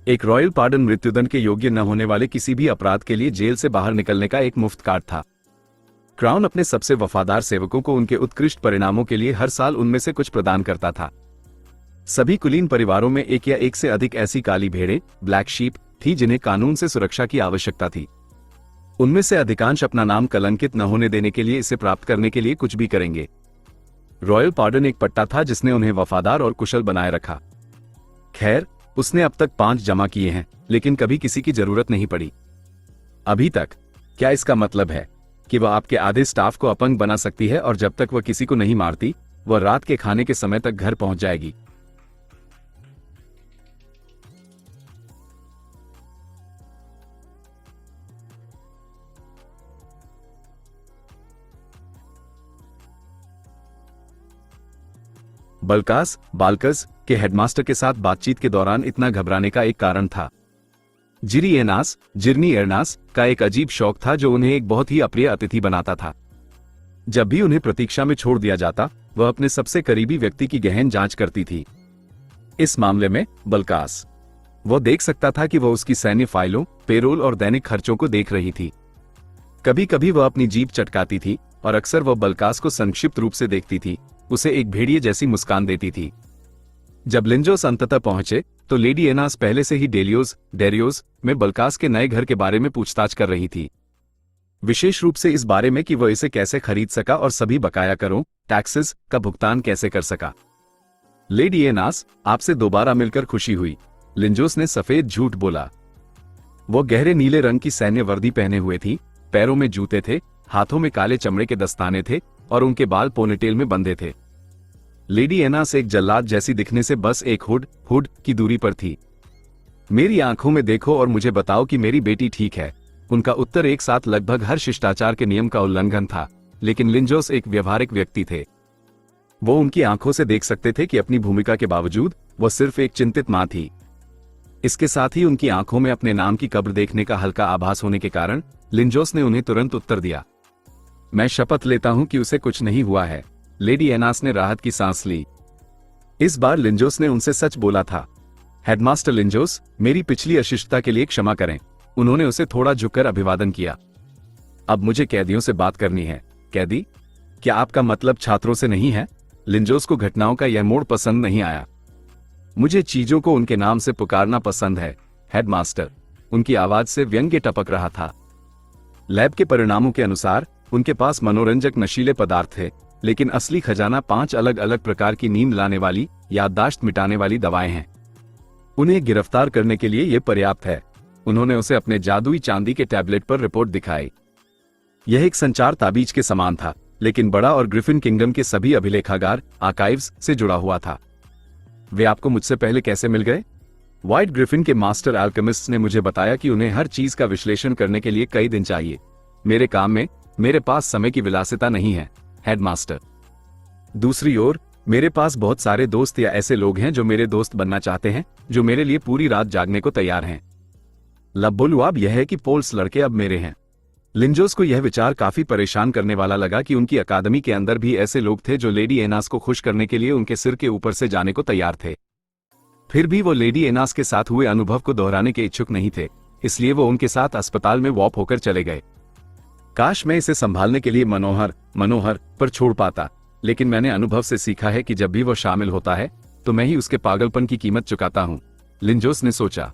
एक रॉयल पार्डन मृत्युदंड के योग्य न होने वाले किसी भी अपराध के लिए जेल से बाहर निकलने का एक मुफ्त कार्ड था। क्राउन अपने सबसे वफादार सेवकों को उनके उत्कृष्ट परिणामों के लिए हर साल उनमें से कुछ प्रदान करता था। सभी कुलीन परिवारों में एक या एक से अधिक ऐसी काली भेड़ें, ब्लैक शीप, थी जिन्हें कानून से सुरक्षा की आवश्यकता थी। उनमें से अधिकांश अपना नाम कलंकित न होने देने के लिए इसे प्राप्त करने के लिए कुछ भी करेंगे। रॉयल पार्डन एक पट्टा था जिसने उन्हें वफादार और कुशल बनाए रखा। खैर, उसने अब तक 5 जमा किए हैं, लेकिन कभी किसी की जरूरत नहीं पड़ी अभी तक। क्या इसका मतलब है कि वह आपके आधे स्टाफ को अपंग बना सकती है और जब तक वह किसी को नहीं मारती, वह रात के खाने के समय तक घर पहुंच जाएगी? बाल्कस के हेडमास्टर के साथ बातचीत के दौरान इतना घबराने का एक कारण था। जिर्नी एरनास का एक अजीब शौक था जो उन्हें एक बहुत ही अप्रिय अतिथि बनाता था। जब भी उन्हें प्रतीक्षा में छोड़ दिया जाता, वह अपने सबसे करीबी व्यक्ति की गहन जांच करती थी। इस मामले में बल्कास, वह देख सकता था कि वह उसकी सैन्य फाइलों, पेरोल और दैनिक खर्चों को देख रही थी। कभी कभी वह अपनी जीभ चटकाती थी और अक्सर वह बल्कास को संक्षिप्त रूप से देखती थी, उसे एक भेड़िए जैसी मुस्कान देती थी। जब लिंजोस अंततः पहुंचे तो लेडी एनास पहले से ही डेरियोस में बल्कास के नए घर के बारे में पूछताछ कर रही थी, विशेष रूप से इस बारे में कि वह इसे कैसे खरीद सका और सभी बकाया करों टैक्सेस का भुगतान कैसे कर सका। लेडी एनास, आपसे दोबारा मिलकर खुशी हुई, लिंजोस ने सफेद झूठ बोला। वो गहरे नीले रंग की सैन्य वर्दी पहने हुए थी, पैरों में जूते थे, हाथों में काले चमड़े के दस्ताने थे और उनके बाल पोनीटेल में बंधे थे। लेडी एनास एक जल्लाद जैसी दिखने से बस एक हुड की दूरी पर थी। मेरी आंखों में देखो और मुझे बताओ कि मेरी बेटी ठीक है। उनका उत्तर एक साथ लगभग हर शिष्टाचार के नियम का उल्लंघन था, लेकिन लिंजोस एक व्यवहारिक व्यक्ति थे। वो उनकी आंखों से देख सकते थे कि अपनी भूमिका के बावजूद वो सिर्फ एक चिंतित मां थी। इसके साथ ही उनकी आंखों में अपने नाम की कब्र देखने का हल्का आभास होने के कारण लिंजोस ने उन्हें तुरंत उत्तर दिया, मैं शपथ लेता हूं कि उसे कुछ नहीं हुआ है। लेडी एनास ने राहत की सांस ली। इस बार लिंजोस ने उनसे सच बोला था। हेडमास्टर लिंजोस, मेरी पिछली अशिष्टता के लिए क्षमा करें। उन्होंने उसे थोड़ा झुककर अभिवादन किया। अब मुझे कैदियों से बात करनी है। कैदी? क्या आपका मतलब छात्रों से नहीं है? लिंजोस को घटनाओं का यह मोड़ पसंद नहीं आया। मुझे चीजों को उनके नाम से पुकारना पसंद है, हेडमास्टर। उनकी आवाज से व्यंग्य टपक रहा था। लैब के परिणामों के अनुसार उनके पास मनोरंजक नशीले पदार्थ थे, लेकिन असली खजाना 5 अलग अलग प्रकार की नींद लाने वाली, याददाश्त मिटाने वाली दवाएं हैं। उन्हें गिरफ्तार करने के लिए यह पर्याप्त है। उन्होंने उसे अपने जादुई चांदी के टैबलेट पर रिपोर्ट दिखाई। यह एक संचार ताबीज के समान था, लेकिन बड़ा और ग्रिफिन किंगडम के सभी अभिलेखागार आर्काइव्स से जुड़ा हुआ था। वे आपको मुझसे पहले कैसे मिल गए? व्हाइट ग्रिफिन के मास्टर अल्केमिस्ट्स ने मुझे बताया कि उन्हें हर चीज का विश्लेषण करने के लिए कई दिन चाहिए। मेरे काम में मेरे पास समय की विलासिता नहीं है, हेडमास्टर। दूसरी ओर, मेरे पास बहुत सारे दोस्त या ऐसे लोग हैं जो मेरे दोस्त बनना चाहते हैं, जो मेरे लिए पूरी रात जागने को तैयार हैं। लबोलुआब यह है कि पोल्स लड़के अब मेरे हैं। लिंजोस को यह विचार काफी परेशान करने वाला लगा कि उनकी अकादमी के अंदर भी ऐसे लोग थे जो लेडी एनास को खुश करने के लिए उनके सिर के ऊपर से जाने को तैयार थे। फिर भी वो लेडी एनास के साथ हुए अनुभव को दोहराने के इच्छुक नहीं थे, इसलिए वो उनके साथ अस्पताल में वॉप होकर चले गए। काश मैं इसे संभालने के लिए मनोहर पर छोड़ पाता, लेकिन मैंने अनुभव से सीखा है कि जब भी वो शामिल होता है तो मैं ही उसके पागलपन की कीमत चुकाता हूं, लिंजोस ने सोचा।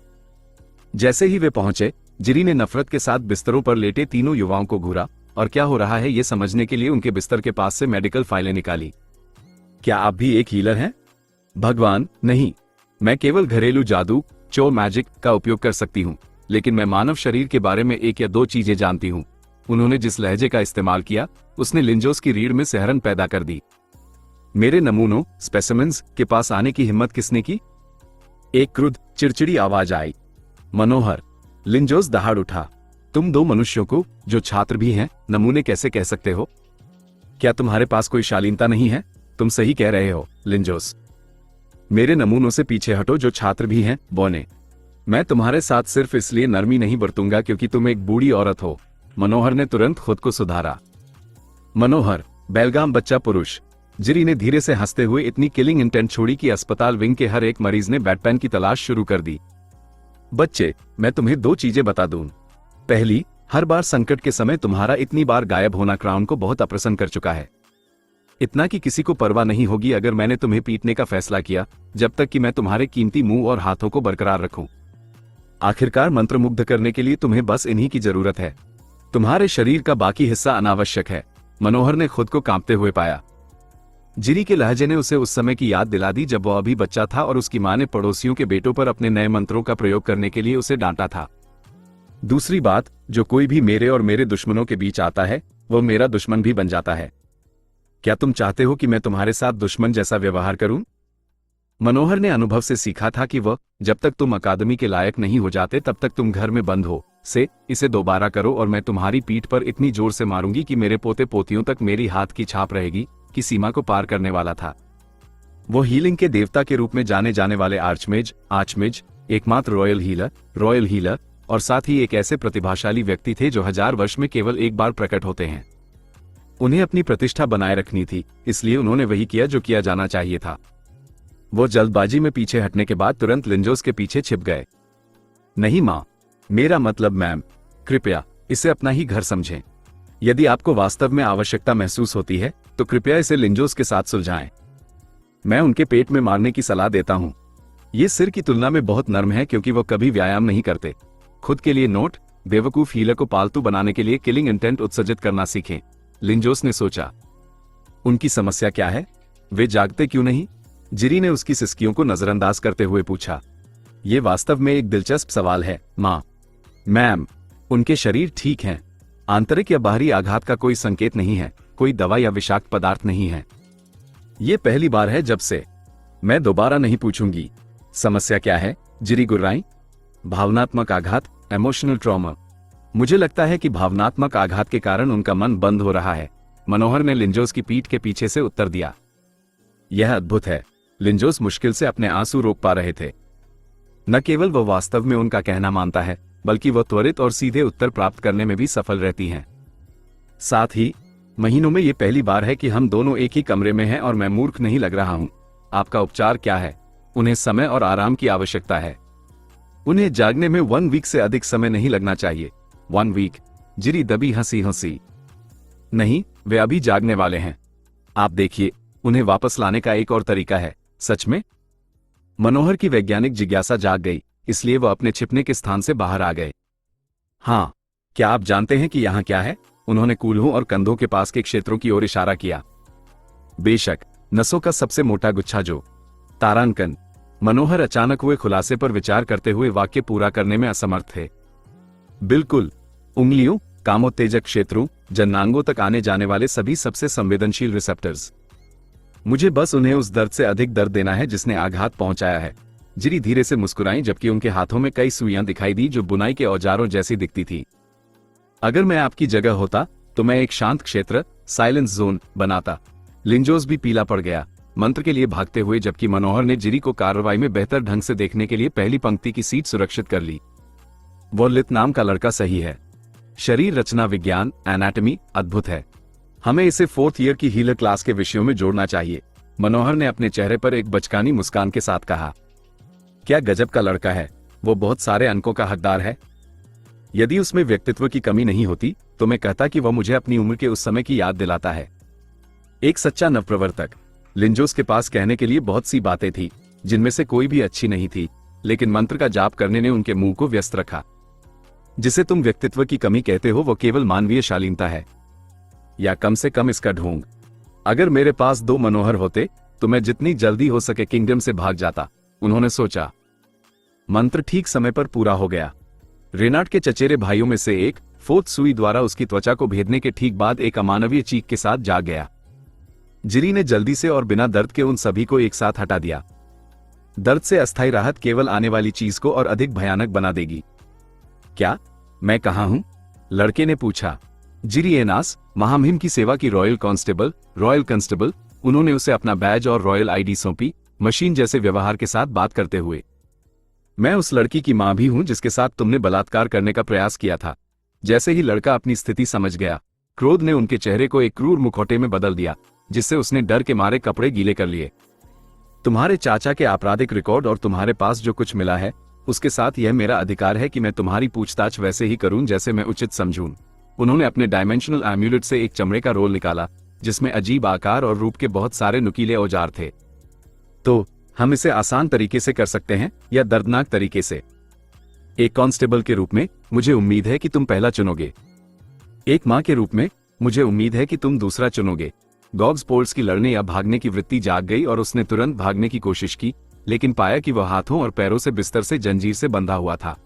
जैसे ही वे पहुंचे, जिरी ने नफरत के साथ बिस्तरों पर लेटे तीनों युवाओं को घूरा और क्या हो रहा है ये समझने के लिए उनके बिस्तर के पास से मेडिकल फाइलें निकाली। क्या आप भी एक हीलर हैं? भगवान, नहीं। मैं केवल घरेलू जादू मैजिक का उपयोग कर सकती हूँ, लेकिन मैं मानव शरीर के बारे में 1 या 2 चीजें जानती हूँ। उन्होंने जिस लहजे का इस्तेमाल किया उसने लिंजोस की रीढ़ में सिहरन पैदा कर दी। मेरे नमूनों स्पेसिमेंस के पास आने की हिम्मत किसने की? एक क्रुद्ध चिड़चिड़ी आवाज आई। मनोहर। लिंजोस दहाड़ उठा। तुम 2 मनुष्यों को, जो छात्र भी हैं, नमूने कैसे कह सकते हो? क्या तुम्हारे पास कोई शालीनता नहीं है? तुम सही कह रहे हो, लिंजोस। मेरे नमूनों से पीछे हटो जो छात्र भी हैं, बोने। मैं तुम्हारे साथ सिर्फ इसलिए नरमी नहीं बरतूंगा क्योंकि तुम एक बूढ़ी औरत हो। मनोहर ने तुरंत खुद को सुधारा। मनोहर, बेलगाम बच्चा पुरुष। जिरी ने धीरे से हंसते हुए इतनी किलिंग इंटेंट छोड़ी कि अस्पताल विंग के हर एक मरीज ने बैटपेन की तलाश शुरू कर दी। बच्चे, मैं तुम्हें 2 चीजें बता दूं। पहली, हर बार संकट के समय तुम्हारा इतनी बार गायब होना क्राउन को बहुत अप्रसन्न कर चुका है। इतना कि किसी को परवाह नहीं होगी अगर मैंने तुम्हें पीटने का फैसला किया, जब तक कि मैं तुम्हारे कीमती मुंह और हाथों को बरकरार रखूं। आखिरकार मंत्रमुग्ध करने के लिए तुम्हें बस इन्हीं की जरूरत है। तुम्हारे शरीर का बाकी हिस्सा अनावश्यक है। मनोहर ने खुद को कांपते हुए पाया। जिरी के लहजे ने उसे उस समय की याद दिला दी जब वह अभी बच्चा था और उसकी मां ने पड़ोसियों के बेटों पर अपने नए मंत्रों का प्रयोग करने के लिए उसे डांटा था। दूसरी बात, जो कोई भी मेरे और मेरे दुश्मनों के बीच आता है, वह मेरा दुश्मन भी बन जाता है। क्या तुम चाहते हो कि मैं तुम्हारे साथ दुश्मन जैसा व्यवहार करूं? मनोहर ने अनुभव से सीखा था कि वह, जब तक तुम अकादमी के लायक नहीं हो जाते तब तक तुम घर में बंद हो। इसे दोबारा करो और मैं तुम्हारी पीठ पर इतनी जोर से मारूंगी कि मेरे पोते पोतियों तक मेरी हाथ की छाप रहेगी की सीमा को पार करने वाला था। वो हीलिंग के देवता के रूप में जाने जाने वाले आर्चमेज, एकमात्र रॉयल हीलर और साथ ही एक ऐसे प्रतिभाशाली व्यक्ति थे जो 1000 वर्ष में केवल एक बार प्रकट होते हैं। उन्हें अपनी प्रतिष्ठा बनाए रखनी थी, इसलिए उन्होंने वही किया जो किया जाना चाहिए था। वो जल्दबाजी में पीछे हटने के बाद तुरंत लिंजोस के पीछे छिप गए। नहीं मां, मेरा मतलब मैम, कृपया इसे अपना ही घर समझें। यदि आपको वास्तव में आवश्यकता महसूस होती है तो कृपया इसे लिंजोस के साथ सुलझाएं। मैं उनके पेट में मारने की सलाह देता हूं। ये सिर की तुलना में बहुत नर्म है क्योंकि वो कभी व्यायाम नहीं करते। खुद के लिए नोट, बेवकूफ हीलर को पालतू बनाने के लिए किलिंग इंटेंट उत्सर्जित करना सीखें। लिंजोस ने सोचा, उनकी समस्या क्या है? वे जागते क्यों नहीं? जिरी ने उसकी सिसकियों को नजरअंदाज करते हुए पूछा। ये वास्तव में एक दिलचस्प सवाल है, माँ। मैम, उनके शरीर ठीक हैं। आंतरिक या बाहरी आघात का कोई संकेत नहीं है, कोई दवा या विषाक्त पदार्थ नहीं है। ये पहली बार है जब से। मैं दोबारा नहीं पूछूंगी। समस्या क्या है? जिरी गुर्राई। भावनात्मक आघात, इमोशनल ट्रॉमा। मुझे लगता है कि भावनात्मक आघात के कारण उनका मन बंद हो रहा है, मनोहर ने लिंजोस की पीठ के पीछे से उत्तर दिया। यह अद्भुत है। लिंजोस मुश्किल से अपने आंसू रोक पा रहे थे। न केवल वह वास्तव में उनका कहना मानता है, बल्कि वह त्वरित और सीधे उत्तर प्राप्त करने में भी सफल रहती हैं। साथ ही महीनों में यह पहली बार है कि हम दोनों एक ही कमरे में हैं और मैं मूर्ख नहीं लग रहा हूं। आपका उपचार क्या है? उन्हें समय और आराम की आवश्यकता है। उन्हें जागने में 1 वीक से अधिक समय नहीं लगना चाहिए। 1 वीक? जिरी दबी हंसी। नहीं, वे अभी जागने वाले हैं। आप देखिए, उन्हें वापस लाने का एक और तरीका है। सच में? मनोहर की वैज्ञानिक जिज्ञासा जाग गई, इसलिए वह अपने छिपने के स्थान से बाहर आ गए। हाँ, क्या आप जानते हैं कि यहां क्या है? उन्होंने कूल्हों और कंधों के पास के क्षेत्रों की ओर इशारा किया। बेशक, नसों का सबसे मोटा गुच्छा जो। तारांकन। मनोहर अचानक हुए खुलासे पर विचार करते हुए वाक्य पूरा करने में असमर्थ थे। बिल्कुल, उंगलियों, कामोत्तेजक क्षेत्रों, जननांगों तक आने जाने वाले सभी सबसे संवेदनशील रिसेप्टर्स। मुझे बस उन्हें उस दर्द से अधिक दर्द देना है जिसने आघात पहुंचाया है। जिरी धीरे से मुस्कुराई, जबकि उनके हाथों में कई सुइयां दिखाई दी जो बुनाई के औजारों जैसी दिखती थी। अगर मैं आपकी जगह होता तो मैं एक शांत क्षेत्र, साइलेंस जोन बनाता। लिंजोस भी पीला पड़ गया, मंत्र के लिए भागते हुए, जबकि मनोहर ने जिरी को कार्रवाई में बेहतर ढंग से देखने के लिए पहली पंक्ति की सीट सुरक्षित कर ली। वो लित नाम का लड़का सही है। शरीर रचना विज्ञान, एनाटॉमी अद्भुत है। हमें इसे 4th ईयर की हीलर क्लास के विषयों में जोड़ना चाहिए। मनोहर ने अपने चेहरे पर एक बचकानी मुस्कान के साथ कहा। क्या गजब का लड़का है। वो बहुत सारे अंकों का हकदार है। यदि उसमें व्यक्तित्व की कमी नहीं होती तो मैं कहता कि वह मुझे अपनी उम्र के उस समय की याद दिलाता है। एक सच्चा नवप्रवर्तक। लिंजोस के पास कहने के लिए बहुत सी बातें थी, जिनमें से कोई भी अच्छी नहीं थी, लेकिन मंत्र का जाप करने ने उनके मुंह को व्यस्त रखा। जिसे तुम व्यक्तित्व की कमी कहते हो वो केवल मानवीय शालीनता है, या कम से कम इसका ढोंग। अगर मेरे पास 2 मनोहर होते तो मैं जितनी जल्दी हो सके किंगडम से भाग जाता, उन्होंने सोचा। मंत्र ठीक समय पर पूरा हो गया। रेनाट के चचेरे भाइयों में से एक 4th सुई द्वारा उसकी त्वचा को भेदने के ठीक बाद एक अमानवीय चीख के साथ जाग गया। जिरी ने जल्दी से और बिना दर्द के उन सभी को एक साथ हटा दिया। दर्द से अस्थायी राहत केवल आने वाली चीज को और अधिक भयानक बना देगी। क्या? मैं कहां हूं? लड़के ने पूछा। जिरी एनास, महामहिम की सेवा की रॉयल कांस्टेबल। उन्होंने उसे अपना बैज और रॉयल आईडी सौंपी, मशीन जैसे व्यवहार के साथ बात करते हुए। मैं उस लड़की की मां भी हूं जिसके साथ तुमने बलात्कार करने का प्रयास किया था। जैसे ही लड़का अपनी स्थिति समझ गया, क्रोध ने उनके चेहरे को एक क्रूर मुखौटे में बदल दिया, जिससे उसने डर के मारे कपड़े गीले कर लिए। तुम्हारे चाचा के आपराधिक रिकॉर्ड और तुम्हारे पास जो कुछ मिला है, उसके साथ यह मेरा अधिकार है कि मैं तुम्हारी पूछताछ वैसे ही करूं जैसे मैं उचित समझूं। उन्होंने अपने डायमेंशनल एम्यूलेट से एक चमड़े का रोल निकाला, जिसमें अजीब आकार और रूप के बहुत सारे नुकीले औजार थे। तो हम इसे आसान तरीके से कर सकते हैं या दर्दनाक तरीके से? एक कांस्टेबल के रूप में मुझे उम्मीद है कि तुम पहला चुनोगे। एक मां के रूप में मुझे उम्मीद है कि तुम दूसरा चुनोगे। गॉग्स पोल्स की लड़ने या भागने की वृत्ति जाग गई और उसने तुरंत भागने की कोशिश की, लेकिन पाया कि वह हाथों और पैरों से बिस्तर से जंजीर से बंधा हुआ था।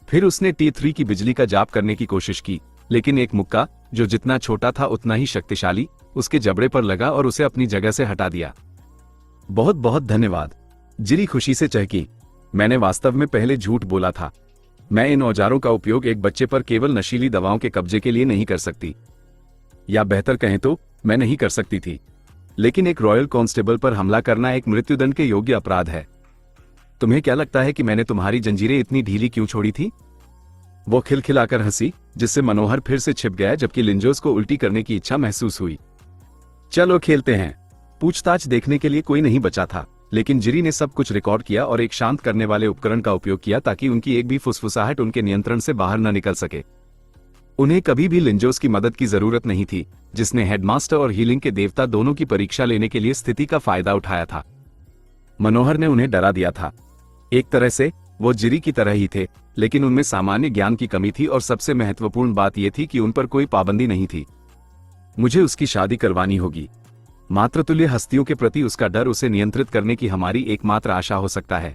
फिर उसने T3 की बिजली का जाप करने की कोशिश की, लेकिन एक मुक्का, जो जितना छोटा था उतना ही शक्तिशाली, उसके जबड़े पर लगा और उसे अपनी जगह से हटा दिया। बहुत बहुत धन्यवाद। जिरी खुशी से चहकी। मैंने वास्तव में पहले झूठ बोला था। मैं इन औजारों का उपयोग एक बच्चे पर केवल नशीली दवाओं के कब्जे के लिए नहीं कर सकती, या बेहतर कहें तो मैं नहीं कर सकती थी। लेकिन एक रॉयल कांस्टेबल पर हमला करना एक मृत्युदंड के योग्य अपराध है। तुम्हें क्या लगता है कि मैंने तुम्हारी जंजीरें इतनी ढीली क्यों छोड़ी थी? वो खिलखिलाकर हंसी, जिससे मनोहर फिर से छिप गया, जबकि लिंजोस को उल्टी करने की इच्छा महसूस हुई। चलो खेलते हैं। पूछताछ देखने के लिए कोई नहीं बचा था, लेकिन जिरी ने सब कुछ रिकॉर्ड किया और एक शांत करने वाले उपकरण का उपयोग किया ताकि उनकी एक भी फुसफुसाहट उनके नियंत्रण से बाहर न निकल सके। उन्हें कभी भी लिंजोस की मदद की जरूरत नहीं थी, जिसने हेडमास्टर और हीलिंग के देवता दोनों की परीक्षा लेने के लिए स्थिति का फायदा उठाया था। मनोहर ने उन्हें डरा दिया था। एक तरह से वो जिरी की तरह ही थे, लेकिन उनमें सामान्य ज्ञान की कमी थी और सबसे महत्वपूर्ण बात यह थी कि उन पर कोई पाबंदी नहीं थी। मुझे उसकी शादी करवानी होगी। मातृतुल्य हस्तियों के प्रति उसका डर उसे नियंत्रित करने की हमारी एकमात्र आशा हो सकता है।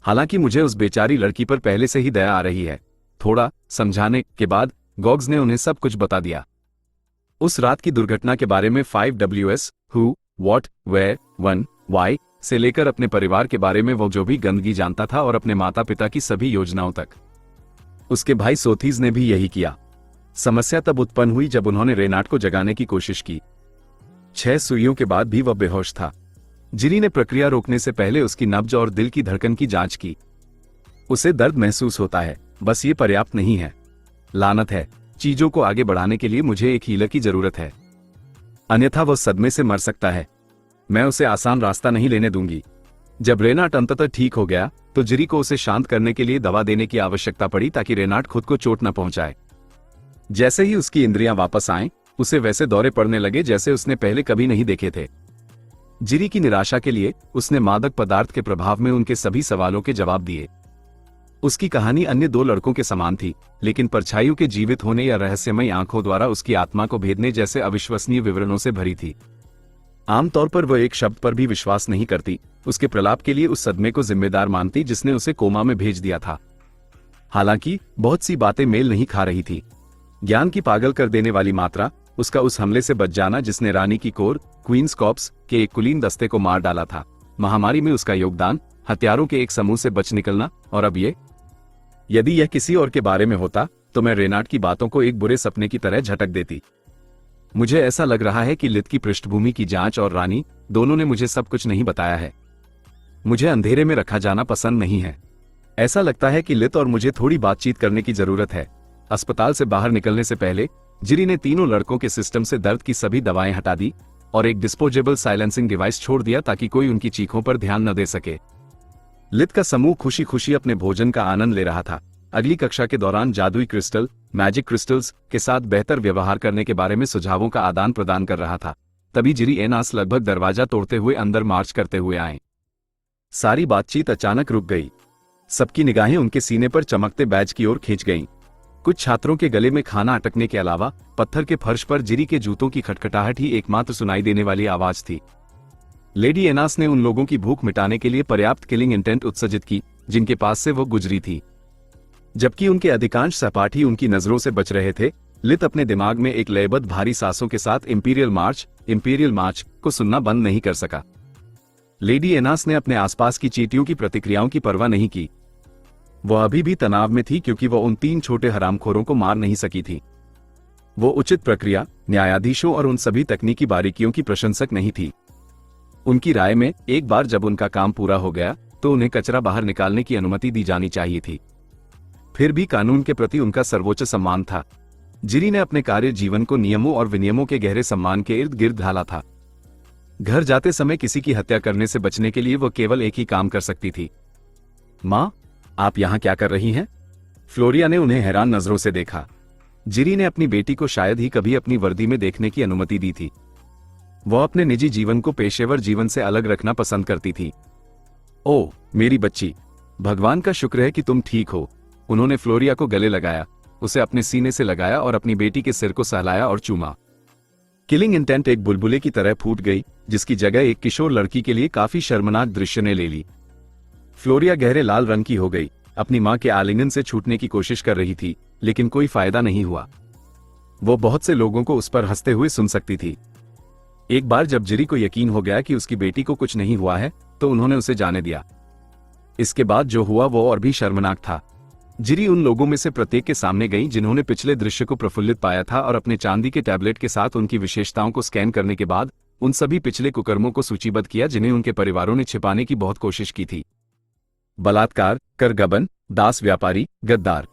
हालांकि मुझे उस बेचारी लड़की पर पहले से ही दया आ रही है। थोड़ा समझाने के बाद गॉग्स ने उन्हें सब कुछ बता दिया। उस रात की दुर्घटना के बारे में 5WS, who, what, where, when, why से लेकर अपने परिवार के बारे में वो जो भी गंदगी जानता था और अपने माता पिता की सभी योजनाओं तक। उसके भाई सोथीज ने भी यही किया। समस्या तब उत्पन्न हुई जब उन्होंने रेनाट को जगाने की कोशिश की। 6 सुइयों के बाद भी वह बेहोश था। जिरी ने प्रक्रिया रोकने से पहले उसकी नब्ज और दिल की धड़कन की जांच की। उसे दर्द महसूस होता है, बस ये पर्याप्त नहीं है। लानत है, चीजों को आगे बढ़ाने के लिए मुझे एक हीलर की जरूरत है, अन्यथा वो सदमे से मर सकता है। मैं उसे आसान रास्ता नहीं लेने दूंगी। जब रेनाट अंततः ठीक हो गया तो जिरी को उसे शांत करने के लिए दवा देने की आवश्यकता पड़ी ताकि रेनाट खुद को चोट न पहुंचाए। जैसे ही उसकी इंद्रियां वापस आएं, उसे वैसे दौरे पड़ने लगे जैसे उसने पहले कभी नहीं देखे थे। जिरी की निराशा के लिए उसने मादक पदार्थ के प्रभाव में उनके सभी सवालों के जवाब दिए। उसकी कहानी अन्य 2 लड़कों के समान थी, लेकिन परछाइयों के जीवित होने या रहस्यमयी आंखों द्वारा उसकी आत्मा को भेदने जैसे अविश्वसनीय विवरणों से भरी थी। आमतौर पर वह एक शब्द पर भी विश्वास नहीं करती, उसके प्रलाप के लिए उस सदमे को जिम्मेदार मानती जिसने उसे कोमा में भेज दिया था। हालांकि बहुत सी बातें मेल नहीं खा रही थी। ज्ञान की पागल कर देने वाली मात्रा, उसका उस हमले से बच जाना जिसने रानी की कोर, क्वींस कॉर्प्स के एक कुलीन दस्ते को मार डाला था, महामारी में उसका योगदान, हत्यारों के एक समूह से बच निकलना, और अब ये। यदि यह किसी और के बारे में होता तो मैं रेनाट की बातों को एक बुरे सपने की तरह झटक देती। मुझे ऐसा लग रहा है कि लित की पृष्ठभूमि की जांच और रानी दोनों ने मुझे सब कुछ नहीं बताया है। मुझे अंधेरे में रखा जाना पसंद नहीं है। ऐसा लगता है कि लित और मुझे थोड़ी बातचीत करने की जरूरत है। अस्पताल से बाहर निकलने से पहले जिरी ने तीनों लड़कों के सिस्टम से दर्द की सभी दवाएं हटा दी और एक डिस्पोजेबल साइलेंसिंग डिवाइस छोड़ दिया ताकि कोई उनकी चीखों पर ध्यान न दे सके। लित का समूह खुशी खुशी अपने भोजन का आनंद ले रहा था। अगली कक्षा के दौरान जादुई क्रिस्टल, मैजिक क्रिस्टल्स के साथ बेहतर व्यवहार करने के बारे में सुझावों का आदान प्रदान कर रहा था। तभी जिरी एनास लगभग दरवाजा तोड़ते हुए अंदर मार्च करते हुए आए। सारी बातचीत अचानक रुक गई। सबकी निगाहें उनके सीने पर चमकते बैज की ओर खींच गईं। कुछ छात्रों के गले में खाना अटकने के अलावा पत्थर के फर्श पर जिरी के जूतों की खटखटाहट ही एकमात्र सुनाई देने वाली आवाज थी। लेडी एनास ने उन लोगों की भूख मिटाने के लिए पर्याप्त किलिंग इंटेंट उत्सर्जित की जिनके पास से वो गुजरी थी। जबकि उनके अधिकांश सहपाठी उनकी नजरों से बच रहे थे, लित अपने दिमाग में एक लयबद्ध भारी सांसों के साथ इंपीरियल मार्च को सुनना बंद नहीं कर सका। लेडी एनास ने अपने आसपास की चींटियों की प्रतिक्रियाओं की परवाह नहीं की। वह अभी भी तनाव में थी क्योंकि वह उन 3 छोटे हरामखोरों को मार नहीं सकी थी। वो उचित प्रक्रिया, न्यायाधीशों और उन सभी तकनीकी बारीकियों की प्रशंसक नहीं थी। उनकी राय में एक बार जब उनका काम पूरा हो गया तो उन्हें कचरा बाहर निकालने की अनुमति दी जानी चाहिए थी। फिर भी कानून के प्रति उनका सर्वोच्च सम्मान था। जिरी ने अपने कार्य जीवन को नियमों और विनियमों के गहरे सम्मान के इर्द गिर्द ढाला था। घर जाते समय किसी की हत्या करने से बचने के लिए वह केवल एक ही काम कर सकती थी। माँ, आप यहाँ क्या कर रही हैं? फ्लोरिया ने उन्हें हैरान नजरों से देखा। जिरी ने अपनी बेटी को शायद ही कभी अपनी वर्दी में देखने की अनुमति दी थी। वह अपने निजी जीवन को पेशेवर जीवन से अलग रखना पसंद करती थी। ओह मेरी बच्ची, भगवान का शुक्र है कि तुम ठीक हो। उन्होंने फ्लोरिया को गले लगाया, उसे अपने सीने से लगाया और अपनी बेटी के सिर को सहलाया और चूमा। किलिंग इंटेंट एक बुलबुले की तरह फूट गई, जिसकी जगह एक किशोर लड़की के लिए काफी शर्मनाक दृश्य ने ले ली। फ्लोरिया गहरे लाल रंग की हो गई, अपनी मां के आलिंगन से छूटने की कोशिश कर रही थी, लेकिन कोई फायदा नहीं हुआ। वो बहुत से लोगों को उस पर हंसते हुए सुन सकती थी। एक बार जब जिरी को यकीन हो गया कि उसकी बेटी को कुछ नहीं हुआ है, तो उन्होंने उसे जाने दिया। इसके बाद जो हुआ वो और भी शर्मनाक था। जिरी उन लोगों में से प्रत्येक के सामने गई जिन्होंने पिछले दृश्य को प्रफुल्लित पाया था और अपने चांदी के टैबलेट के साथ उनकी विशेषताओं को स्कैन करने के बाद उन सभी पिछले कुकर्मों को सूचीबद्ध किया जिन्हें उनके परिवारों ने छिपाने की बहुत कोशिश की थी। बलात्कार, करगबन, दास व्यापारी, गद्दार।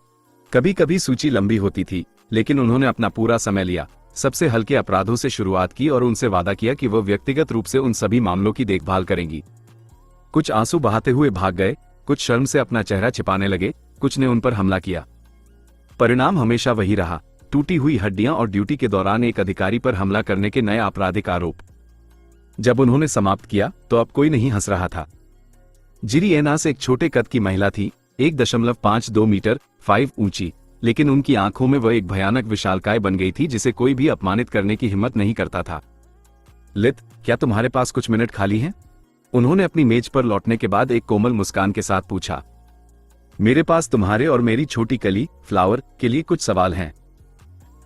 कभी कभी सूची लंबी होती थी, लेकिन उन्होंने अपना पूरा समय लिया, सबसे हल्के अपराधों से शुरुआत की और उनसे वादा किया कि वह व्यक्तिगत रूप से उन सभी मामलों की देखभाल करेंगी। कुछ आंसू बहाते हुए भाग गए, कुछ शर्म से अपना चेहरा छिपाने लगे, कुछ ने उन पर हमला किया। परिणाम हमेशा वही रहा, टूटी हुई हड्डियां और ड्यूटी के दौरान एक अधिकारी पर हमला करने के नए आपराधिक आरोप। जब उन्होंने समाप्त किया तो अब कोई नहीं हंस रहा था। जिरी एनास एक छोटे कद की महिला थी, 1.52 मीटर 5 ऊंची, लेकिन उनकी आंखों में वह एक भयानक विशालकाय बन गई थी जिसे कोई भी अपमानित करने की हिम्मत नहीं करता था। लित, क्या तुम्हारे पास कुछ मिनट खाली हैं? उन्होंने अपनी मेज पर लौटने के बाद एक कोमल मुस्कान के साथ पूछा। मेरे पास तुम्हारे और मेरी छोटी कली फ्लावर के लिए कुछ सवाल हैं।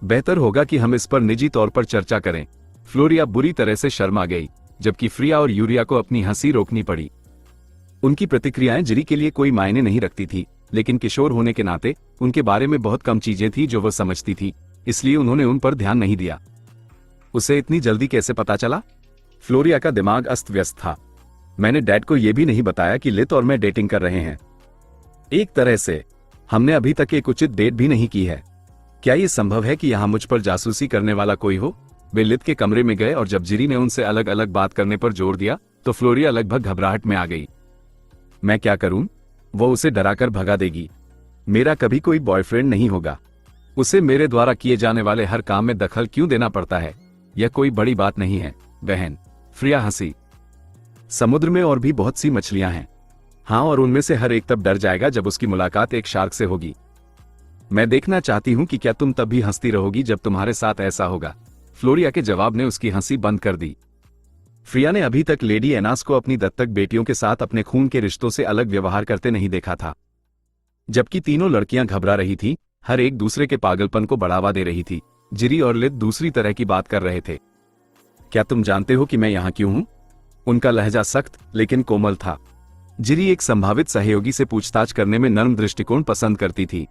बेहतर होगा कि हम इस पर निजी तौर पर चर्चा करें। फ्लोरिया बुरी तरह से शर्मा गई, जबकि फ्रिया और यूरिया को अपनी हंसी रोकनी पड़ी। उनकी प्रतिक्रियाएं जिरी के लिए कोई मायने नहीं रखती थी, लेकिन किशोर होने के नाते उनके बारे में बहुत कम चीजें थी जो वह समझती थी, इसलिए उन्होंने उन पर ध्यान नहीं दिया। उसे इतनी जल्दी कैसे पता चला? फ्लोरिया का दिमाग अस्त व्यस्त था। मैंने डैड को यह भी नहीं बताया कि लित और मैं डेटिंग कर रहे हैं। एक तरह से हमने अभी तक एक उचित डेट भी नहीं की है। क्या यह संभव है कि यहां मुझ पर जासूसी करने वाला कोई हो? वे लित के कमरे में गए और जब जिरी ने उनसे अलग अलग बात करने पर जोर दिया तो फ्लोरिया लगभग घबराहट में आ गई। मैं क्या करूं? वो उसे डराकर भगा देगी। मेरा कभी कोई बॉयफ्रेंड नहीं होगा। उसे मेरे द्वारा किए जाने वाले हर काम में दखल क्यों देना पड़ता है? यह कोई बड़ी बात नहीं है बहन। फ्रिया हंसी। समुद्र में और भी बहुत सी मछलियां हैं। हाँ, और उनमें से हर एक तब डर जाएगा जब उसकी मुलाकात एक शार्क से होगी। मैं देखना चाहती हूं कि क्या तुम तब भी हंसती रहोगी जब तुम्हारे साथ ऐसा होगा। फ्लोरिया के जवाब ने उसकी हंसी बंद कर दी। फ्रिया ने अभी तक लेडी एनास को अपनी दत्तक बेटियों के साथ अपने खून के रिश्तों से अलग व्यवहार करते नहीं देखा था। जबकि तीनों लड़कियां घबरा रही थी, हर एक दूसरे के पागलपन को बढ़ावा दे रही थी, जिरी और लित दूसरी तरह की बात कर रहे थे। क्या तुम जानते हो कि मैं यहां क्यों हूं? उनका लहजा सख्त लेकिन कोमल था। जिरी एक संभावित सहयोगी से पूछताछ करने में नर्म दृष्टिकोण पसंद करती थी।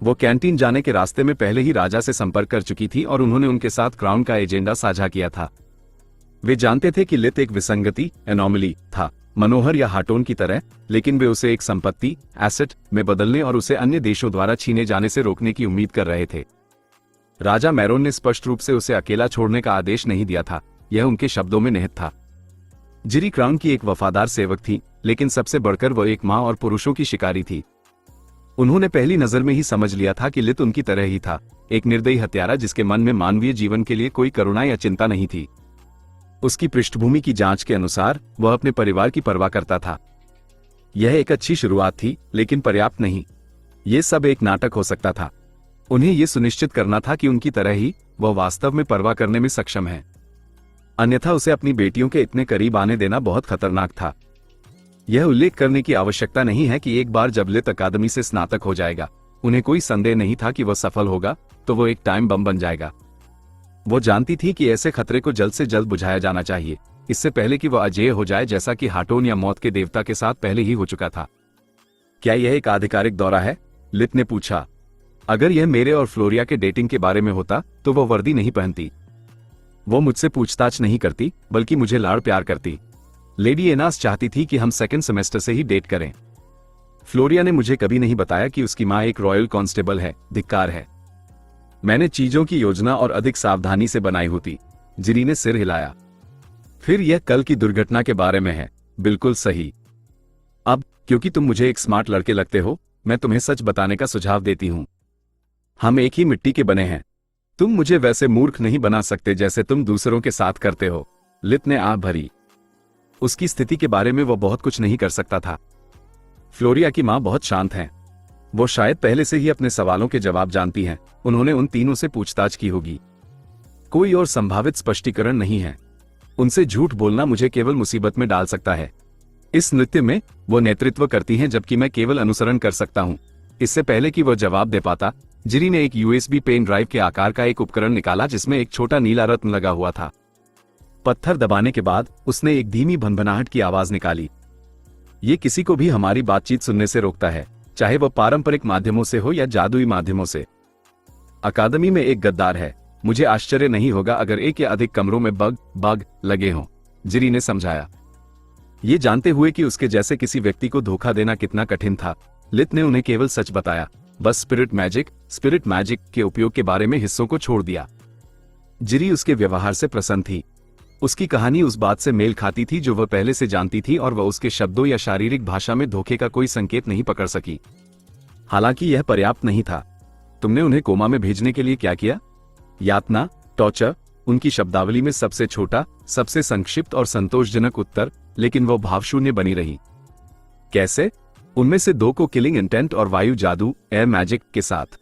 वो कैंटीन जाने के रास्ते में पहले ही राजा से संपर्क कर चुकी थी और उन्होंने उनके साथ क्राउन का एजेंडा साझा किया था। वे जानते थे कि लित एक विसंगति एनोमली था, मनोहर या हाटोन की तरह, लेकिन वे उसे एक संपत्ति एसेट में बदलने और उसे अन्य देशों द्वारा छीने जाने से रोकने की उम्मीद कर रहे थे। राजा मैरोन ने स्पष्ट रूप से उसे अकेला छोड़ने का आदेश नहीं दिया था, यह उनके शब्दों में निहित था। जिरी क्राउन की एक वफादार सेवक थी, लेकिन सबसे बढ़कर वह एक मां और पुरुषों की शिकारी थी। उन्होंने पहली नजर में ही समझ लिया था कि लित उनकी तरह ही था, एक निर्दयी हत्यारा जिसके मन में मानवीय जीवन के लिए कोई करुणा या चिंता नहीं थी। उसकी पृष्ठभूमि की जांच के अनुसार वह अपने परिवार की परवाह करता था। यह एक अच्छी शुरुआत थी, लेकिन पर्याप्त नहीं। यह सब एक नाटक हो सकता था। उन्हें यह सुनिश्चित करना था कि उनकी तरह ही वह वास्तव में परवाह करने में सक्षम है, अन्यथा उसे अपनी बेटियों के इतने करीब आने देना बहुत खतरनाक था। यह उल्लेख करने की आवश्यकता नहीं है कि एक बार जब लित अकादमी से स्नातक हो जाएगा, उन्हें कोई संदेह नहीं था कि वह सफल होगा तो वो एक टाइम बम बन जाएगा। वो जानती थी कि ऐसे खतरे को जल्द से जल्द बुझाया जाना चाहिए, इससे पहले कि वह अजेय हो जाए, जैसा कि हाटोन या मौत के देवता के साथ पहले ही हो चुका था। क्या यह एक आधिकारिक दौरा है? लित ने पूछा। अगर यह मेरे और फ्लोरिया के डेटिंग के बारे में होता तो वह वर्दी नहीं पहनती। वो मुझसे पूछताछ नहीं करती, बल्कि मुझे लाड़ प्यार करती। लेडी एनास चाहती थी कि हम सेकंड सेमेस्टर से ही डेट करें। फ्लोरिया ने मुझे कभी नहीं बताया कि उसकी मां एक रॉयल कांस्टेबल है। धिक्कार है। मैंने चीजों की योजना और अधिक सावधानी से बनाई होती। जिरी ने सिर हिलाया। फिर यह कल की दुर्घटना के बारे में है। बिल्कुल सही। अब क्योंकि तुम मुझे एक स्मार्ट लड़के लगते हो, मैं तुम्हें सच बताने का सुझाव देती हूं। हम एक ही मिट्टी के बने हैं। तुम मुझे वैसे मूर्ख नहीं बना सकते जैसे तुम दूसरों के साथ करते हो। लित ने आह भरी। उसकी स्थिति के बारे में वो बहुत कुछ नहीं कर सकता था। फ्लोरिया की मां बहुत शांत हैं। वो शायद पहले से ही अपने सवालों के जवाब जानती हैं। उन्होंने उन तीनों से पूछताछ की होगी। कोई और संभावित स्पष्टीकरण नहीं है। उनसे झूठ बोलना मुझे केवल मुसीबत में डाल सकता है। इस नृत्य में वो नेतृत्व करती हैं, जबकि मैं केवल अनुसरण कर सकता हूं। इससे पहले कि वह जवाब दे पाता, जिरी ने एक यूएसबी पेन ड्राइव के आकार का एक उपकरण निकाला जिसमें एक छोटा नीला रत्न लगा हुआ था। पत्थर दबाने के बाद उसने एक धीमी भनभनाहट की आवाज निकाली। ये किसी को भी हमारी बातचीत सुनने से रोकता है, चाहे वह पारंपरिक माध्यमों से हो या जादुई माध्यमों से। अकादमी में एक गद्दार है। मुझे आश्चर्य नहीं होगा अगर एक या अधिक कमरों में बग लगे हों, जिरी ने समझाया। ये जानते हुए कि उसके जैसे किसी व्यक्ति को धोखा देना कितना कठिन था, लित ने उन्हें केवल सच बताया, बस स्पिरिट मैजिक के उपयोग के बारे में हिस्सों को छोड़ दिया। जिरी उसके व्यवहार से प्रसन्न थी। उसकी कहानी उस बात से मेल खाती थी जो वह पहले से जानती थी, और वह उसके शब्दों या शारीरिक भाषा में धोखे का कोई संकेत नहीं पकड़ सकी। हालांकि यह पर्याप्त नहीं था। तुमने उन्हें कोमा में भेजने के लिए क्या किया? यातना, टॉर्चर, उनकी शब्दावली में सबसे छोटा, सबसे संक्षिप्त और संतोषजनक उत्तर, लेकिन वो भावशून्य बनी रही। कैसे? उनमें से 2 को किलिंग इंटेंट और वायु जादू, एयर मैजिक के साथ।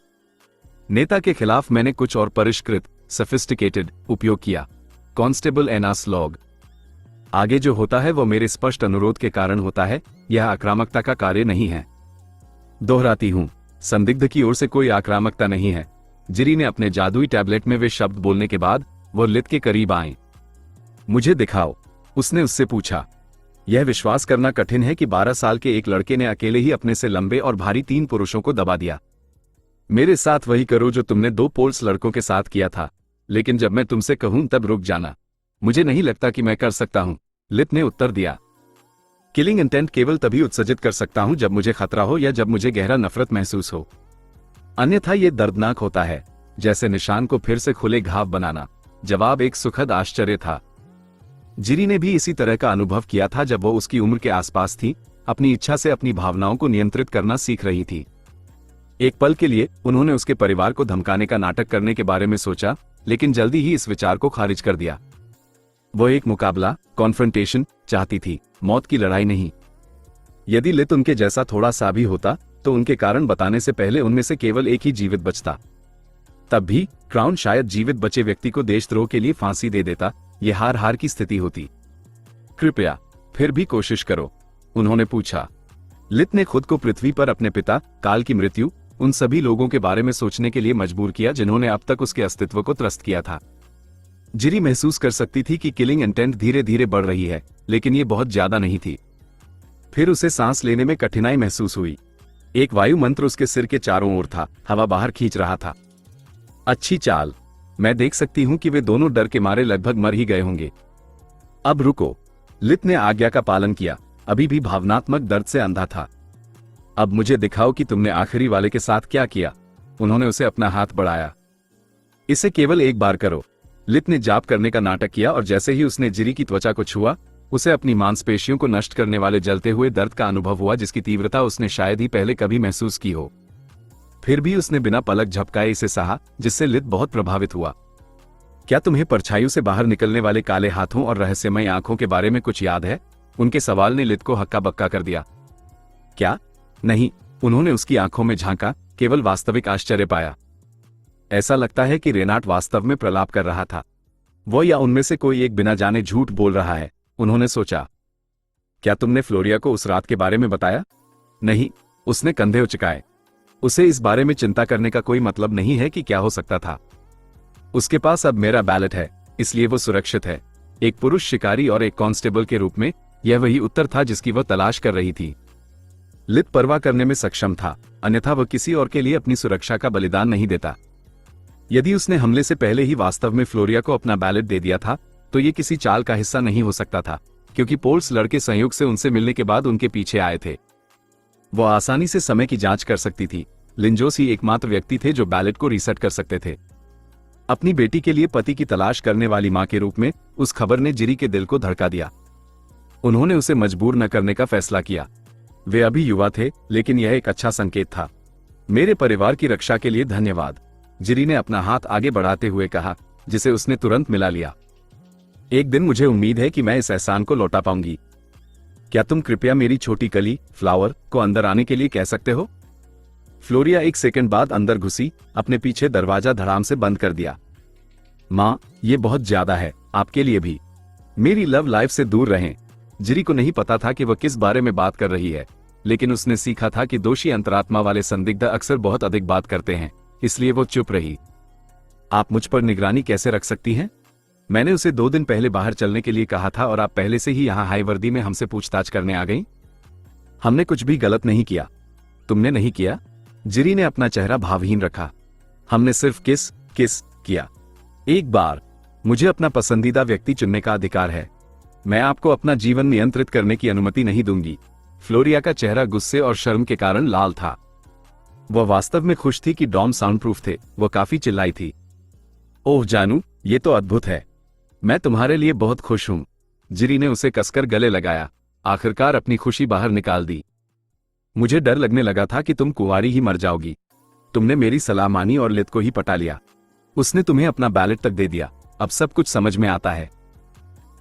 नेता के खिलाफ मैंने कुछ और परिष्कृत, सोफिस्टिकेटेड उपयोग किया। कांस्टेबल एनास लॉग। आगे जो होता है वो मेरे स्पष्ट अनुरोध के कारण होता है, यह आक्रामकता का कार्य नहीं है। दोहराती हूं, संदिग्ध की ओर से कोई आक्रामकता नहीं है। जिरी ने अपने जादुई टैबलेट में वे शब्द बोलने के बाद वो लित के करीब आए। मुझे दिखाओ, उसने उससे पूछा। यह विश्वास करना कठिन है कि 12 साल के एक लड़के ने अकेले ही अपने से लंबे और भारी 3 पुरुषों को दबा दिया। मेरे साथ वही करो जो तुमने 2 पोल्स लड़कों के साथ किया था, लेकिन जब मैं तुमसे कहूं तब रुक जाना। मुझे नहीं लगता कि मैं कर सकता हूं, लित ने उत्तर दिया। किलिंग इंटेंट केवल तभी उत्सर्जित कर सकता हूं जब मुझे खतरा हो या जब मुझे गहरा नफरत महसूस हो, अन्यथा यह दर्दनाक होता है, जैसे निशान को फिर से खुले घाव बनाना। जवाब एक सुखद आश्चर्य था। जिरी ने भी इसी तरह का अनुभव किया था जब वो उसकी उम्र के आसपास थी, अपनी इच्छा से अपनी भावनाओं को नियंत्रित करना सीख रही थी। एक पल के लिए उन्होंने उसके परिवार को धमकाने का नाटक करने के बारे में सोचा, लेकिन जल्दी ही इस विचार को खारिज कर दिया। वो एक मुकाबला, कॉन्फ्रंटेशन चाहती थी, मौत की लड़ाई नहीं। यदि लित उनके जैसा थोड़ा सा भी होता तो उनके कारण बताने से पहले उनमें से केवल एक ही जीवित बचता। तब भी क्राउन शायद जीवित बचे व्यक्ति को देशद्रोह के लिए फांसी दे देता। यह हार हार की स्थिति होती। कृपया फिर भी कोशिश करो, उन्होंने पूछा। लित ने खुद को पृथ्वी पर अपने पिता, काल की मृत्यु, उन सभी लोगों के बारे में सोचने के लिए मजबूर किया जिन्होंने अब तक उसके अस्तित्व को त्रस्त किया था। जिरी महसूस कर सकती थी कि किलिंग इंटेंट धीरे धीरे बढ़ रही है, लेकिन ये बहुत ज्यादा नहीं थी। फिर उसे सांस लेने में कठिनाई महसूस हुई। एक वायु मंत्र उसके सिर के चारों ओर था, हवा बाहर खींच रहा था। अच्छी चाल, मैं देख सकती हूं कि वे दोनों डर के मारे लगभग मर ही गए होंगे। अब रुको, लित ने आज्ञा का पालन किया, अभी भी भावनात्मक दर्द से अंधा था। अब मुझे दिखाओ कि तुमने आखिरी वाले के साथ क्या किया। उन्होंने उसे अपना हाथ बढ़ाया। इसे केवल एक बार करो। लित ने जाप करने का नाटक किया और जैसे ही उसने जिरी की त्वचा को छुआ, उसे अपनी मांसपेशियों को नष्ट करने वाले जलते हुए दर्द का अनुभव हुआ जिसकी तीव्रता उसने शायद ही पहले कभी महसूस की हो। फिर भी उसने बिना पलक झपकाए इसे सहा, जिससे लित बहुत प्रभावित हुआ। क्या तुम्हें परछाइयों से बाहर निकलने वाले काले हाथों और रहस्यमय आंखों के बारे में कुछ याद है? उनके सवाल ने लित को हक्का बक्का कर दिया। क्या? नहीं, उन्होंने उसकी आंखों में झांका, केवल वास्तविक आश्चर्य पाया। ऐसा लगता है कि रेनाट वास्तव में प्रलाप कर रहा था। वो या उनमें से कोई एक बिना जाने झूठ बोल रहा है, उन्होंने सोचा। क्या तुमने फ्लोरिया को उस रात के बारे में बताया? नहीं, उसने कंधे उचकाए। उसे इस बारे में चिंता करने का कोई मतलब नहीं है कि क्या हो सकता था। उसके पास अब मेरा बैलेट है, इसलिए वो सुरक्षित है। एक पुरुष शिकारी और एक कांस्टेबल के रूप में यह वही उत्तर था जिसकी वह तलाश कर रही थी। लित परवाह करने में सक्षम था, अन्यथा वह किसी और के लिए अपनी सुरक्षा का बलिदान नहीं देता। यदि उसने हमले से पहले ही वास्तव में फ्लोरिया को अपना बैलेट दे दिया था, तो ये किसी चाल का हिस्सा नहीं हो सकता था, क्योंकि पोल्स लड़के संयोग से उनसे मिलने के बाद उनके पीछे आए थे। वो आसानी से समय की जांच कर सकती थी। लिंजोस ही एकमात्र व्यक्ति थे जो बैलेट को रीसेट कर सकते थे। अपनी बेटी के लिए पति की तलाश करने वाली मां के रूप में उस खबर ने जिरी के दिल को धड़का दिया। उन्होंने उसे मजबूर न करने का फैसला किया। वे अभी युवा थे, लेकिन यह एक अच्छा संकेत था। मेरे परिवार की रक्षा के लिए धन्यवाद, जिरी ने अपना हाथ आगे बढ़ाते हुए कहा, जिसे उसने तुरंत मिला लिया। एक दिन मुझे उम्मीद है कि मैं इस एहसान को लौटा पाऊंगी। क्या तुम कृपया मेरी छोटी कली, फ्लावर, को अंदर आने के लिए कह सकते हो? फ्लोरिया एक सेकंड बाद अंदर घुसी, अपने पीछे दरवाजा धड़ाम से बंद कर दिया। मां, ये बहुत ज्यादा है, आपके लिए भी। मेरी लव लाइफ से दूर रहें। जिरी को नहीं पता था कि वह किस बारे में बात कर रही है, लेकिन उसने सीखा था कि दोषी अंतरात्मा वाले संदिग्ध अक्सर बहुत अधिक बात करते हैं, इसलिए वो चुप रही। आप मुझ पर निगरानी कैसे रख सकती हैं? मैंने उसे 2 दिन पहले बाहर चलने के लिए कहा था और आप पहले से ही यहाँ हाई वर्दी में हमसे पूछताछ करने आ गई। हमने कुछ भी गलत नहीं किया। तुमने नहीं किया? जिरी ने अपना चेहरा भावहीन रखा। हमने सिर्फ किस किया। एक बार। मुझे अपना पसंदीदा व्यक्ति चुनने का अधिकार है। मैं आपको अपना जीवन नियंत्रित करने की अनुमति नहीं दूंगी। फ्लोरिया का चेहरा गुस्से और शर्म के कारण लाल था। वह वास्तव में खुश थी कि डॉम साउंड प्रूफ थे। वह काफी चिल्लाई थी। ओह जानू, ये तो अद्भुत है। मैं तुम्हारे लिए बहुत खुश हूं। जिरी ने उसे कसकर गले लगाया। आखिरकार अपनी खुशी बाहर निकाल दी। मुझे डर लगने लगा था कि तुम कुंवारी ही मर जाओगी। तुमने मेरी सलाह मानी और लित को ही पटा लिया। उसने तुम्हें अपना बैलेट तक दे दिया। अब सब कुछ समझ में आता है।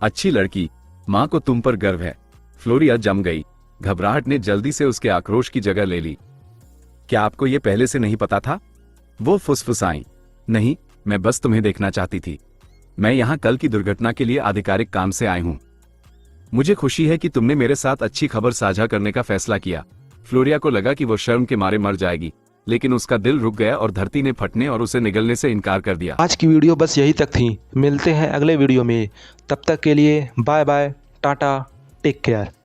अच्छी लड़की, माँ को तुम पर गर्व है। फ्लोरिया जम गई। घबराहट ने जल्दी से उसके आक्रोश की जगह ले ली। क्या आपको यह पहले से नहीं पता था? वो फुसफुसाई। नहीं, मैं बस तुम्हें देखना चाहती थी। मैं यहाँ कल की दुर्घटना के लिए आधिकारिक काम से आई हूं। मुझे खुशी है कि तुमने मेरे साथ अच्छी खबर साझा करने का फैसला किया। फ्लोरिया को लगा कि वो शर्म के मारे मर जाएगी, लेकिन उसका दिल रुक गया और धरती ने फटने और उसे निगलने से इनकार कर दिया। आज की वीडियो बस यही तक थी। मिलते हैं अगले वीडियो में। तब तक के लिए bye bye, tata, take care.